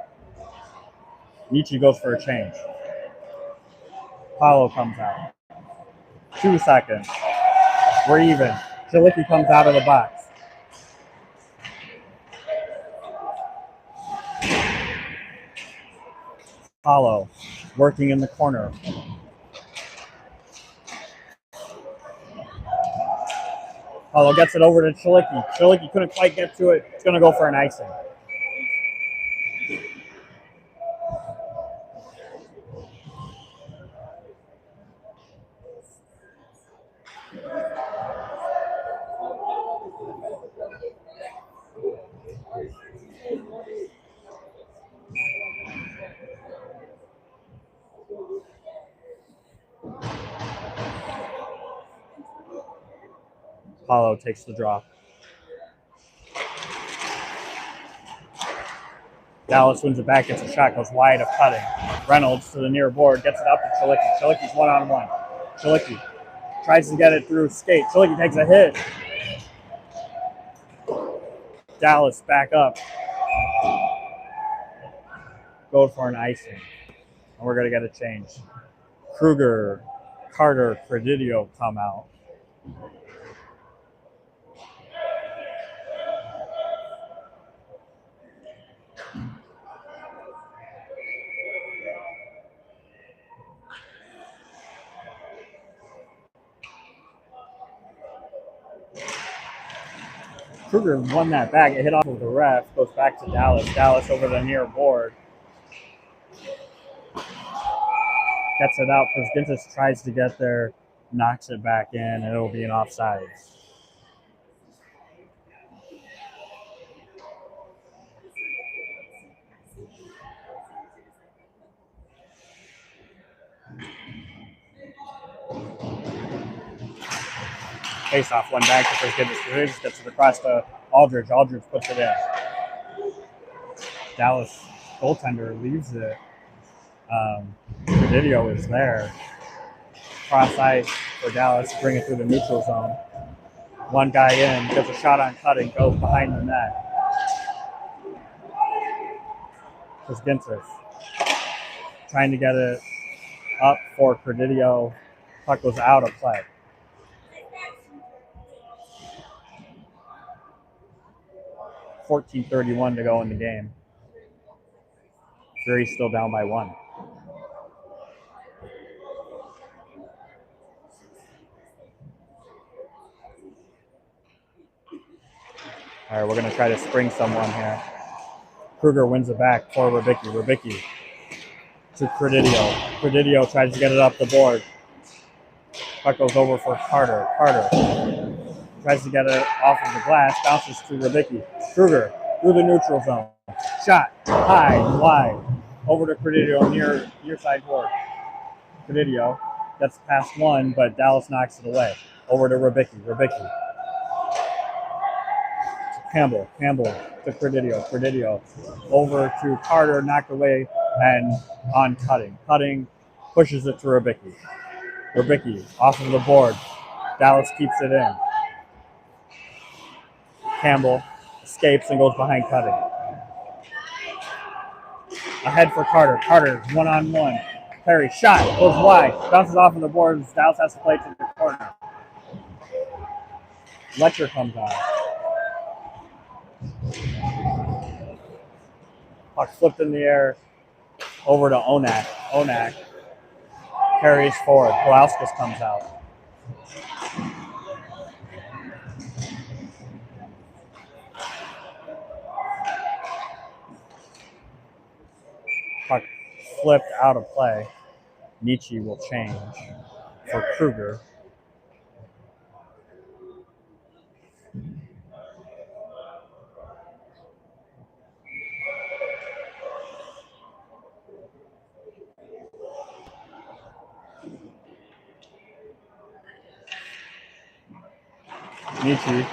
Nietzsche goes for a change. Paulo comes out. 2 seconds. We're even. Chilicki comes out of the box. Paulo working in the corner. Paulo gets it over to Chilicki. Chilicki couldn't quite get to it. It's going to go for an icing. Paulo takes the draw. Dallas wins it back, gets a shot, goes wide of Cutting. Reynolds to the near board, gets it up to Chilicki. Chilicki's one-on-one. Chilicki tries to get it through skate. Chilicki takes a hit. Dallas back up. Go for an icing. And we're going to get a change. Kruger, Carter, Credidio come out. Kruger won that back. It hit off of the ref. Goes back to Dallas. Dallas over the near board. Gets it out. Prusgintis tries to get there. Knocks it back in, and it'll be an offsides. Face off one back to Prusgintis. Gets it across to Aldridge. Aldridge puts it in. Dallas goaltender leaves it. Video is there. Cross ice for Dallas to bring it through the neutral zone. One guy in, gets a shot on Cutting, goes behind the net. Prusgintis trying to get it up for Credidio. Puck goes out of play. .31 to go in the game. Fury's still down by 1. All right, we're going to try to spring someone here. Kruger wins it back for Rybicki. Rybicki to Credidio. Credidio tries to get it up the board. Puck goes over for Carter. Carter tries to get it off of the glass. Bounces to Rybicki. Kruger through the neutral zone. Shot high, wide. Over to Credidio near side board. Credidio gets past one, but Dallas knocks it away. Over to Rybicki. Rybicki. Campbell to Credidio over to Carter, knocked away and on Cutting. Cutting pushes it to Rybicki. Rybicki off of the board. Dallas keeps it in. Campbell escapes and goes behind Cutting. Ahead for Carter. Carter, one-on-one. Perry, shot, goes wide, bounces off of the boards. Dallas has to play to the corner. Letcher comes on. Puck flipped in the air over to Onak. Onak carries forward. Pulauskas comes out. Puck flipped out of play. Nietzsche will change for Kruger. Nietzsche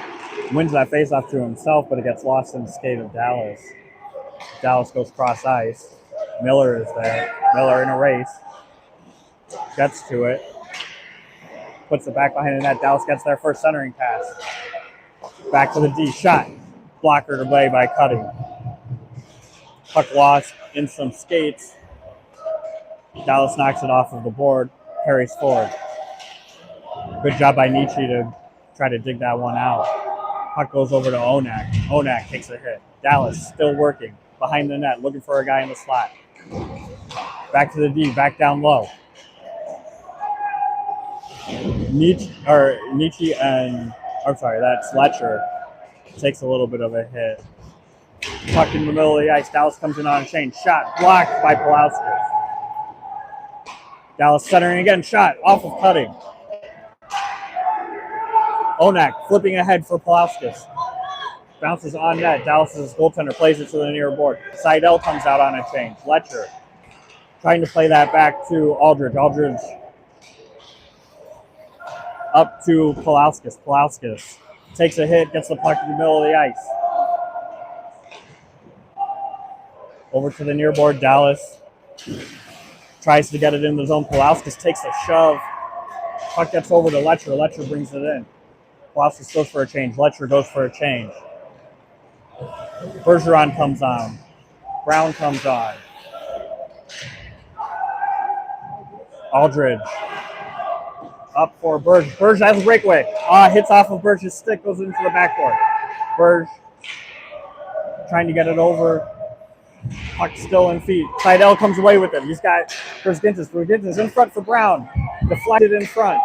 wins that faceoff to himself, but it gets lost in the skate of Dallas. Dallas goes cross ice. Miller is there. Miller in a race. Gets to it. Puts it back behind the net. Dallas gets their first centering pass. Back to the D. Shot. Blockered away by Cutting. Puck lost in some skates. Dallas knocks it off of the board. Carries forward. Good job by Nietzsche to try to dig that one out. Puck goes over to Onak. Onak takes a hit. Dallas still working. Behind the net, looking for a guy in the slot. Back to the D, back down low. Nietzsche and, I'm sorry, that's Letcher. Takes a little bit of a hit. Puck in the middle of the ice. Dallas comes in on a chain. Shot blocked by Pulauskas. Dallas centering again. Shot off of Cutting. Onak flipping ahead for Pulauskas. Bounces on net. Dallas' goaltender plays it to the near board. Seidel comes out on a change. Letcher trying to play that back to Aldridge. Aldridge up to Pulauskas. Pulauskas takes a hit, gets the puck in the middle of the ice. Over to the near board. Dallas tries to get it in the zone. Pulauskas takes a shove. Puck gets over to Letcher. Letcher brings it in. Pulauskas goes for a change. Letcher goes for a change. Bergeron comes on. Brown comes on. Aldridge up for Burge. Burge has a breakaway. Hits off of Burge's stick, goes into the backboard. Burge trying to get it over. Puck still in feet. Seidel comes away with it. He's got Versgintis. Versgintis in front for Brown. Deflected in front.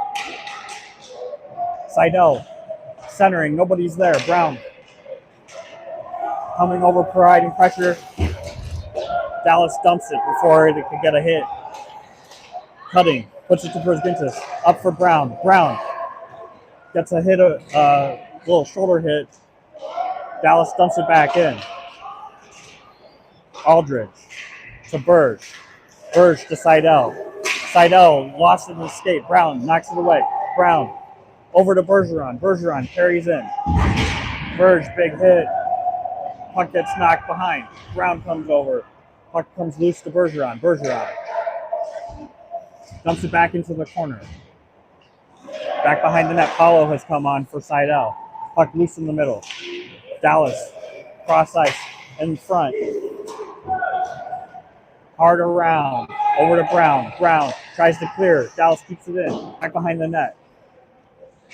Seidel centering. Nobody's there. Brown coming over, providing pressure. Dallas dumps it before it could get a hit. Cutting. Puts it to Versgintis. Up for Brown. Brown gets a hit, a little shoulder hit. Dallas dumps it back in. Aldridge to Burge. Burge to Seidel. Seidel lost in the skate. Brown knocks it away. Brown over to Bergeron. Bergeron carries in. Burge, big hit. Puck gets knocked behind. Brown comes over. Puck comes loose to Bergeron. Bergeron dumps it back into the corner. Back behind the net. Paulo has come on for Seidel. Puck loose in the middle. Dallas cross ice in front. Hard around. Over to Brown. Brown tries to clear. Dallas keeps it in. Back behind the net.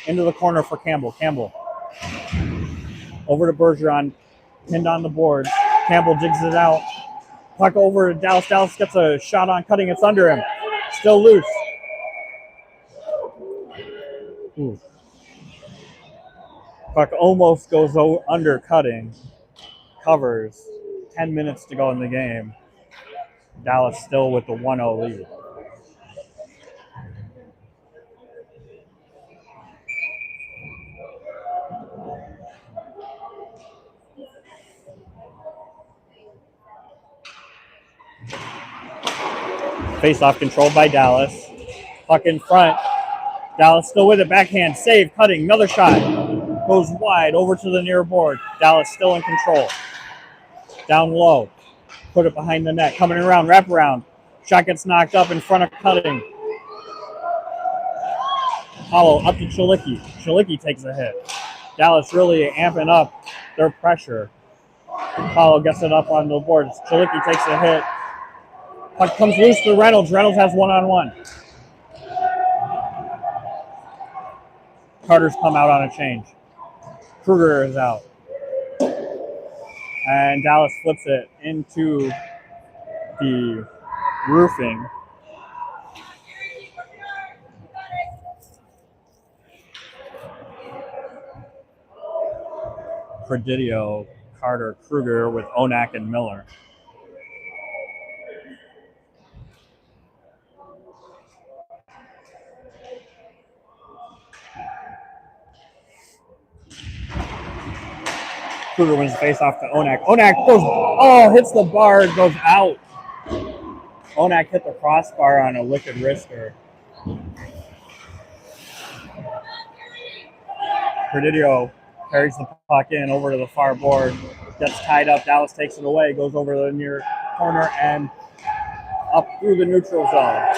Into the corner for Campbell. Campbell. Over to Bergeron. Pinned on the boards. Campbell digs it out. Puck over to Dallas. Dallas gets a shot on Cutting. It's under him. Still loose. Ooh. Puck almost goes under Cutting. Covers. 10 minutes to go in the game. Dallas still with the 1-0 lead. Face-off controlled by Dallas. Puck in front. Dallas still with it. Backhand save. Cutting. Another shot. Goes wide over to the near board. Dallas still in control. Down low. Put it behind the net. Coming around. Wrap around. Shot gets knocked up in front of Cutting. Hollow up to Chalicki. Chalicki takes a hit. Dallas really amping up their pressure. Hollow gets it up on the boards. Chalicki takes a hit. Puck comes loose to Reynolds. Reynolds has one-on-one. Carter's come out on a change. Kruger is out. And Dallas flips it into the roofing. Presidio, Carter, Kruger with Onak and Miller. Kruger wins the face off to Onak. Onak goes, hits the bar, goes out. Onak hit the crossbar on a wicked wrister. Presidio carries the puck in over to the far board, gets tied up. Dallas takes it away, goes over to the near corner and up through the neutral zone.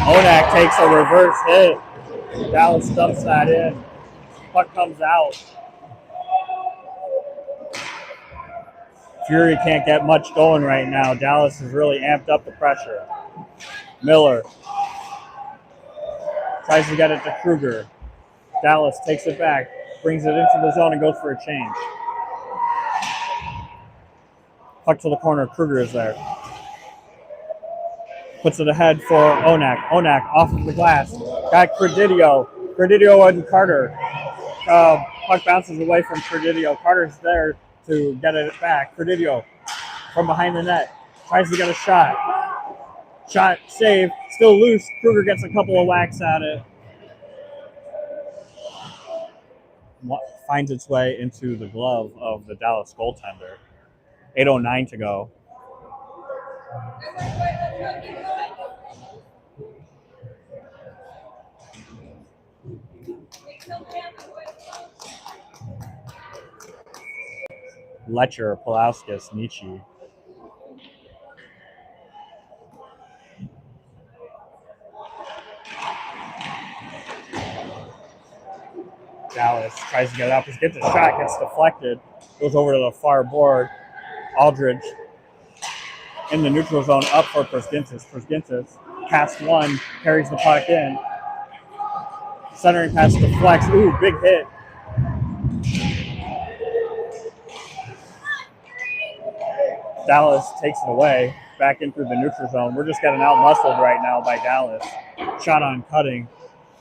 Onak takes a reverse hit. Dallas dumps that in. Puck comes out. Fury can't get much going right now. Dallas has really amped up the pressure. Miller tries to get it to Kruger. Dallas takes it back, brings it into the zone and goes for a change. Puck to the corner. Kruger is there. Puts it ahead for Onak. Onak off of the glass. Got Presidio. Presidio and Carter. Puck bounces away from Presidio. Carter's there to get it back. Presidio from behind the net. Tries to get a shot. Shot saved. Still loose. Kruger gets a couple of whacks at it. Finds its way into the glove of the Dallas goaltender. 8:09 to go. Letcher, Pulauskas, Nietzsche. Dallas tries to get it up. Gets a shot, gets deflected, goes over to the far board. Aldridge in the neutral zone, up for Pruskintis. Pruskintis, pass one, carries the puck in. Centering pass deflects. Ooh, big hit. Dallas takes it away, back in through the neutral zone. We're just getting out-muscled right now by Dallas. Shot on cutting,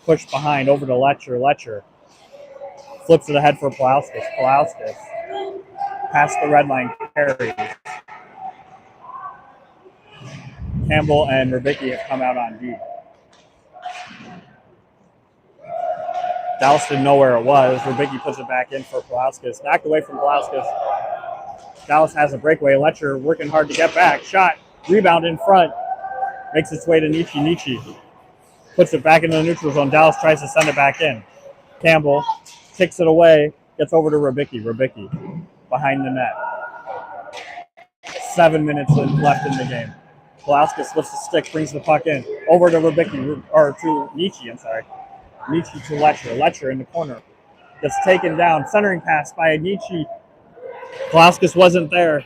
pushed behind, over to Letcher. Letcher flips it ahead for Pulauskas. Pulauskas past the red line, carries. Campbell and Rubicki have come out on D. Dallas didn't know where it was. Rubicki puts it back in for Pulauskas. Knocked away from Pulauskas. Dallas has a breakaway. Letcher working hard to get back. Shot. Rebound in front. Makes its way to Nietzsche. Nietzsche puts it back into the neutral zone. Dallas tries to send it back in. Campbell kicks it away. Gets over to Rubicki. Rubicki behind the net. 7 minutes left in the game. Pulauskas lifts the stick, brings the puck in. Over to Rubicki, or to Nietzsche, I'm sorry. Nietzsche to Letcher. Letcher in the corner. Gets taken down. Centering pass by Nietzsche. Pulauskas wasn't there.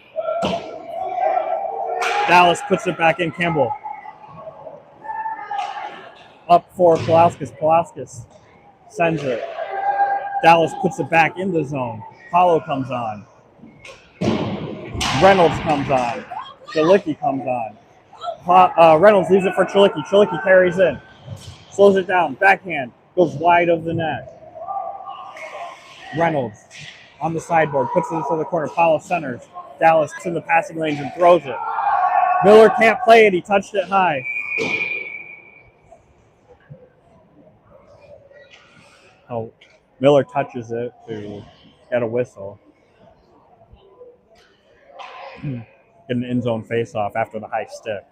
Dallas puts it back in. Campbell. Up for Pulauskas. Pulauskas sends it. Dallas puts it back in the zone. Paulo comes on. Reynolds comes on. Chilicki comes on. Reynolds leaves it for Chilicki. Chilicki carries in. Slows it down. Backhand. Goes wide of the net. Reynolds on the sideboard. Puts it into the corner. Paulo centers. Dallas in the passing lanes and throws it. Miller can't play it. He touched it high. Oh, Miller touches it to get a whistle. Get an end zone face-off after the high stick.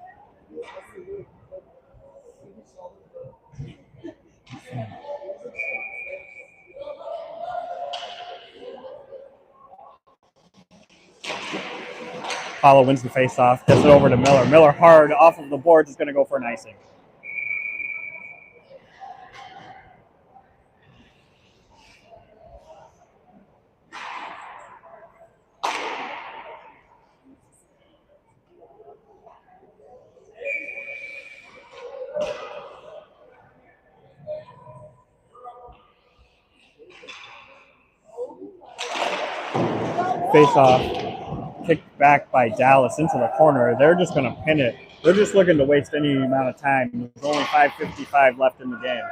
Paulo wins the face-off, gets it over to Miller. Miller hard off of the boards is going to go for an icing. Face off, kicked back by Dallas into the corner. They're just going to pin it. They're just looking to waste any amount of time. There's only 5:55 left in the game.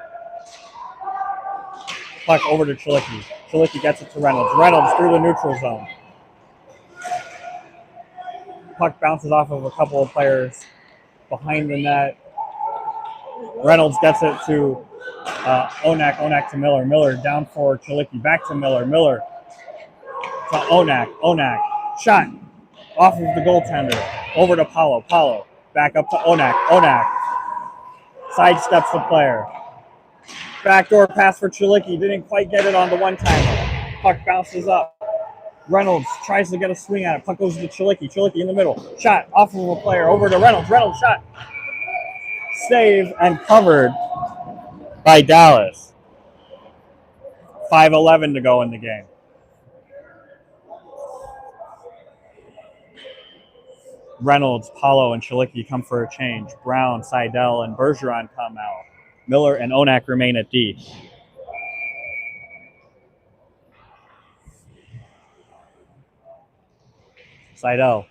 Puck over to Chilicki. Chilicki gets it to Reynolds. Reynolds through the neutral zone. Puck bounces off of a couple of players behind the net. Reynolds gets it to Onak. Onak to Miller. Miller down for Chilicki. Back to Miller. Miller to Onak. Onak. Shot off of the goaltender. Over to Paulo. Paulo. Back up to Onak. Onak. Sidesteps the player. Backdoor pass for Chilicki. Didn't quite get it on the one-timer. Puck bounces up. Reynolds tries to get a swing at it. Puck goes to Chilicki. Chilicki in the middle. Shot off of a player. Over to Reynolds. Reynolds shot. Save and covered by Dallas. 5:11 to go in the game. Reynolds, Paulo, and Chilicki come for a change. Brown, Seidel, and Bergeron come out. Miller and Onak remain at D. Seidel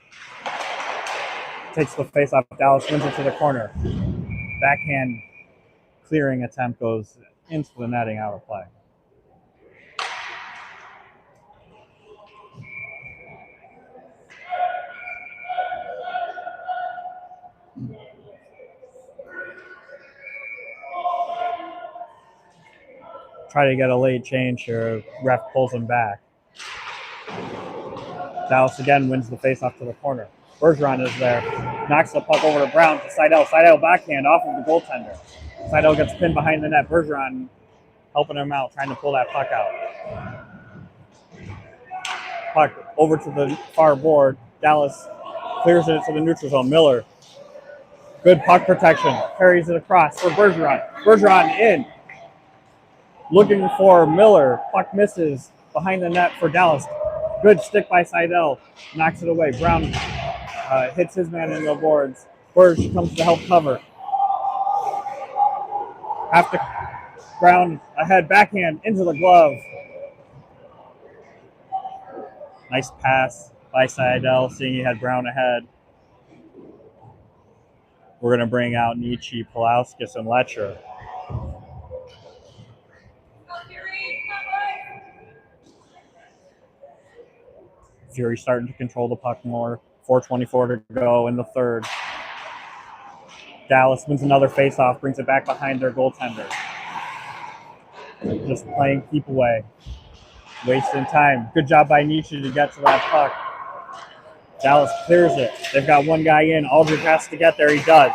takes the face-off. Dallas wins it to the corner. Backhand clearing attempt goes into the netting, out of play. Try to get a late change here. Ref pulls him back. Dallas again wins the face-off to the corner. Bergeron is there. Knocks the puck over to Brown to Seidel. Seidel backhand off of the goaltender. Seidel gets pinned behind the net. Bergeron helping him out, trying to pull that puck out. Puck over to the far board. Dallas clears it to the neutral zone. Miller. Good puck protection. Carries it across for Bergeron. Bergeron in. Looking for Miller. Puck misses behind the net for Dallas. Good stick by Seidel. Knocks it away. Brown hits his man in the boards. Burge comes to help cover. After Brown ahead, backhand into the glove. Nice pass by Seidel, seeing he had Brown ahead. We're going to bring out Nietzsche, Pulauskas, and Letcher. Fury starting to control the puck more. 4:24 to go in the third. Dallas wins another faceoff, brings it back behind their goaltender. Just playing keep away. Wasting time. Good job by Nietzsche to get to that puck. Dallas clears it. They've got one guy in. Aldridge has to get there. He does.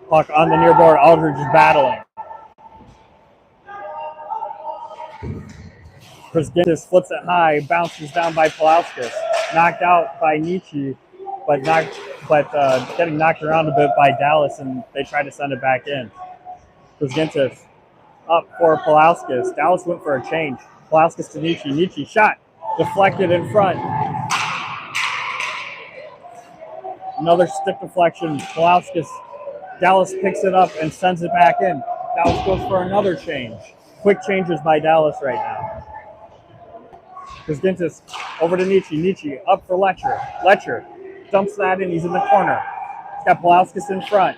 Puck on the near board. Aldridge is battling. Prisgintis flips it high, bounces down by Pulauskas. Knocked out by Nietzsche, but getting knocked around a bit by Dallas, and they try to send it back in. Prisgintis up for Pulauskas. Dallas went for a change. Pulauskas to Nietzsche. Nietzsche shot. Deflected in front. Another stick deflection. Pulauskas. Dallas picks it up and sends it back in. Dallas goes for another change. Quick changes by Dallas right now. Prisgintis over to Nietzsche. Nietzsche up for Letcher. Letcher dumps that in. He's in the corner. He's got Pulauskas in front.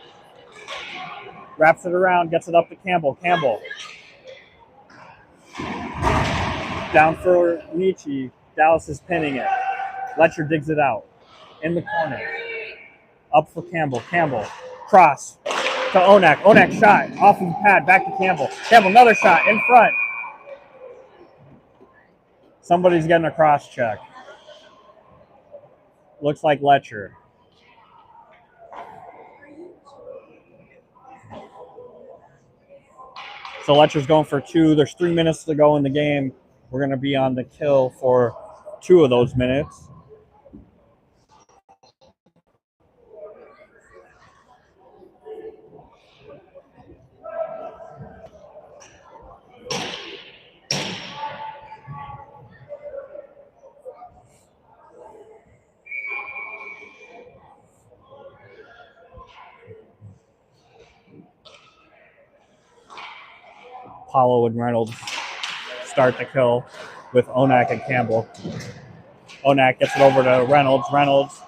Wraps it around. Gets it up to Campbell. Campbell down for Nietzsche. Dallas is pinning it. Letcher digs it out. In the corner. Up for Campbell. Campbell. Cross to Onak. Onak shot. Off of the pad. Back to Campbell. Campbell another shot in front. Somebody's getting a cross check. Looks like Letcher. So Letcher's going for two. There's 3 minutes to go in the game. We're going to be on the kill for 2 of those minutes. Paulo and Reynolds start the kill. with Onak and Campbell. Onak gets it over to Reynolds. Reynolds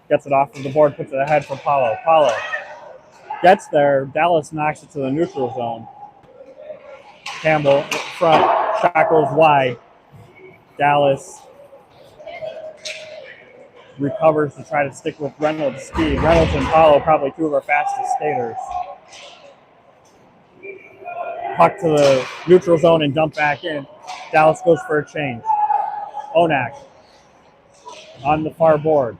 gets it off of the board, puts it ahead for Paulo. Paulo gets there. Dallas knocks it to the neutral zone. Campbell in front. Shot goes wide. Dallas recovers to try to stick with Reynolds' speed. Reynolds and Paulo, probably two of our fastest skaters. Puck to the neutral zone and dump back in. Dallas goes for a change. Onak on the far board.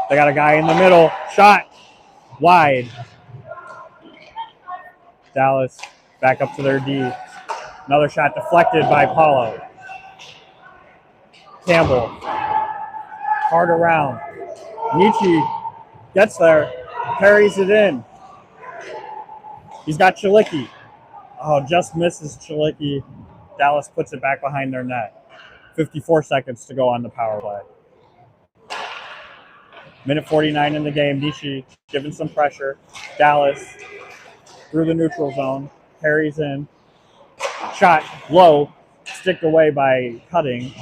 They got a guy in the middle. Shot wide. Dallas back up to their D. Another shot deflected by Paulo. Campbell. Hard around. Nietzsche gets there. Carries it in. He's got Chilicki. Oh, just misses Chilicki. Dallas puts it back behind their net. 54 seconds to go on the power play. Minute 49 in the game. Nietzsche giving some pressure. Dallas through the neutral zone. Carries in. Shot low. Sticked away by Cutting.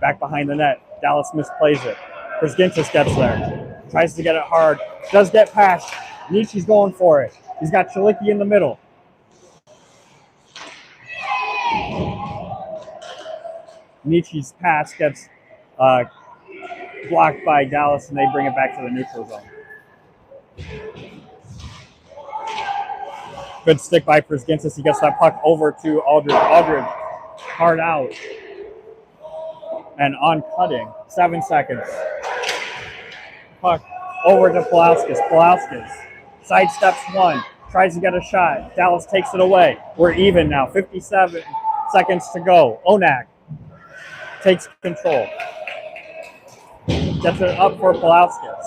Back behind the net. Dallas misplays it. Prisgintis gets there. Tries to get it hard. Does get past. Nietzsche's going for it. He's got Chilicki in the middle. Nietzsche's pass gets blocked by Dallas, and they bring it back to the neutral zone. Good stick by Prisgintis. He gets that puck over to Aldridge. Aldridge hard out. And on Cutting. 7 seconds. Puck over to Pulauskas. Pulauskas sidesteps one. Tries to get a shot. Dallas takes it away. We're even now. 57 seconds to go. Onak takes control. Gets it up for Pulauskas.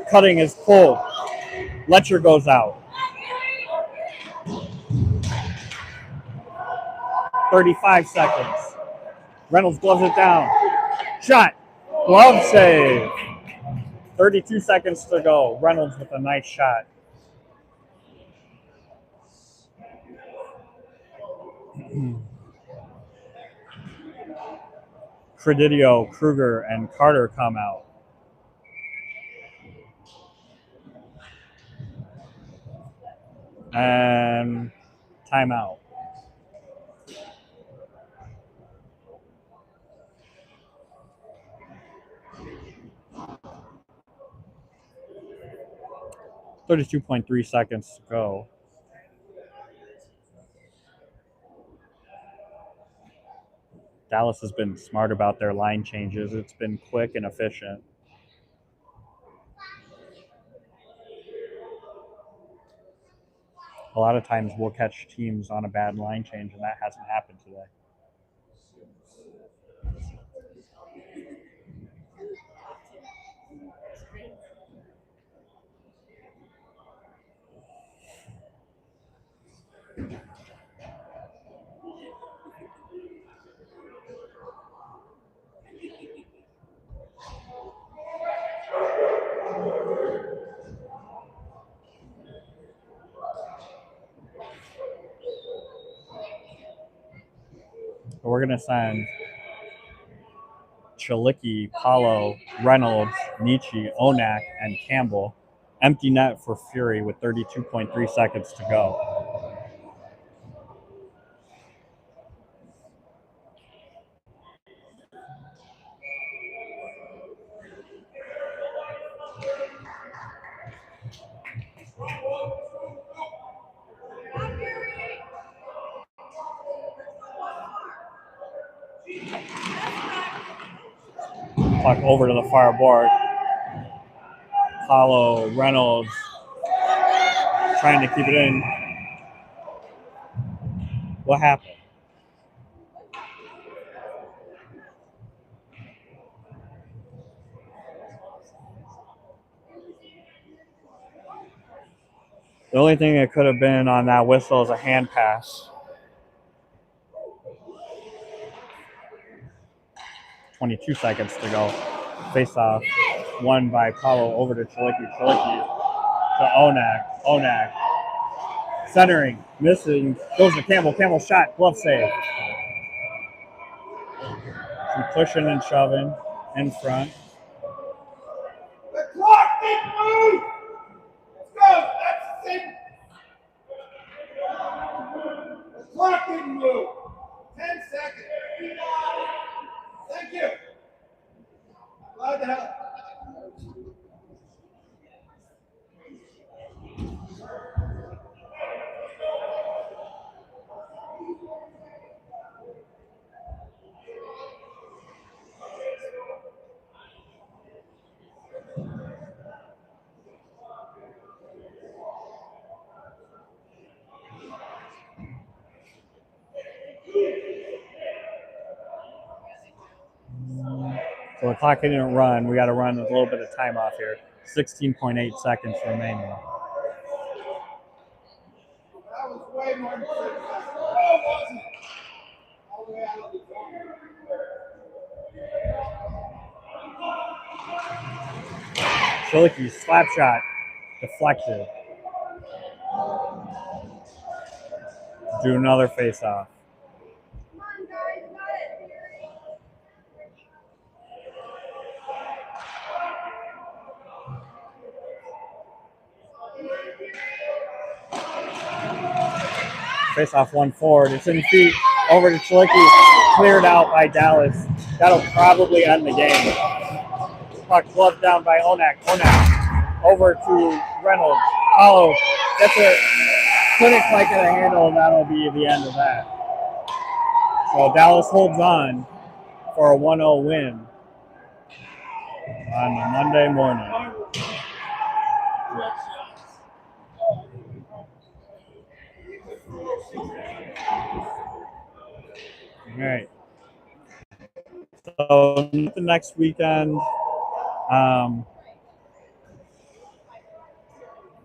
Cutting is pulled. Letcher goes out. 35 seconds. Reynolds gloves it down. Shot. Glove save. 32 seconds to go. Reynolds with a nice shot. Credidio, Kruger, and Carter come out. And timeout. .3 seconds to go. Dallas has been smart about their line changes. It's been quick and efficient. A lot of times we'll catch teams on a bad line change, and that hasn't happened today. We're going to send Chilicki, Paulo, Reynolds, Nietzsche, Onak, and Campbell. Empty net for Fury with 32.3 seconds to go. Puck over to the far board. Paulo, Reynolds trying to keep it in. What happened? The only thing that could have been on that whistle is a hand pass. 22 seconds to go. Face off, won by Paulo over to Chilicki. Chilicki to Onak. Onak. Centering. Missing. Goes to Campbell. Campbell shot. Glove save. Some pushing and shoving in front. The clock didn't move. Let's go. That's the thing. The clock didn't move. 10 seconds. Thank you. Glad to help. So the clock didn't run. We got to run with a little bit of time off here. 16.8 seconds remaining. That was way more than 6 seconds. No, it wasn't. All the way out of the zone. Chilicki's slap shot deflected. Do another face off. Face off one forward. It's in feet. Over to Chilicki. Cleared out by Dallas. That'll probably end the game. Puck gloved down by Onak. Onak over to Reynolds. Oh, that's a couldn't quite get a handle, and that'll be the end of that. So Dallas holds on for a 1-0 win on a Monday morning. All right. So the next weekend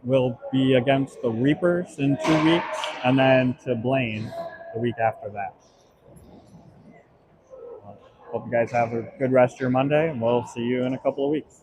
will be against the Reapers in 2 weeks, and then to Blaine the week after that. Hope you guys have a good rest of your Monday, and we'll see you in a couple of weeks.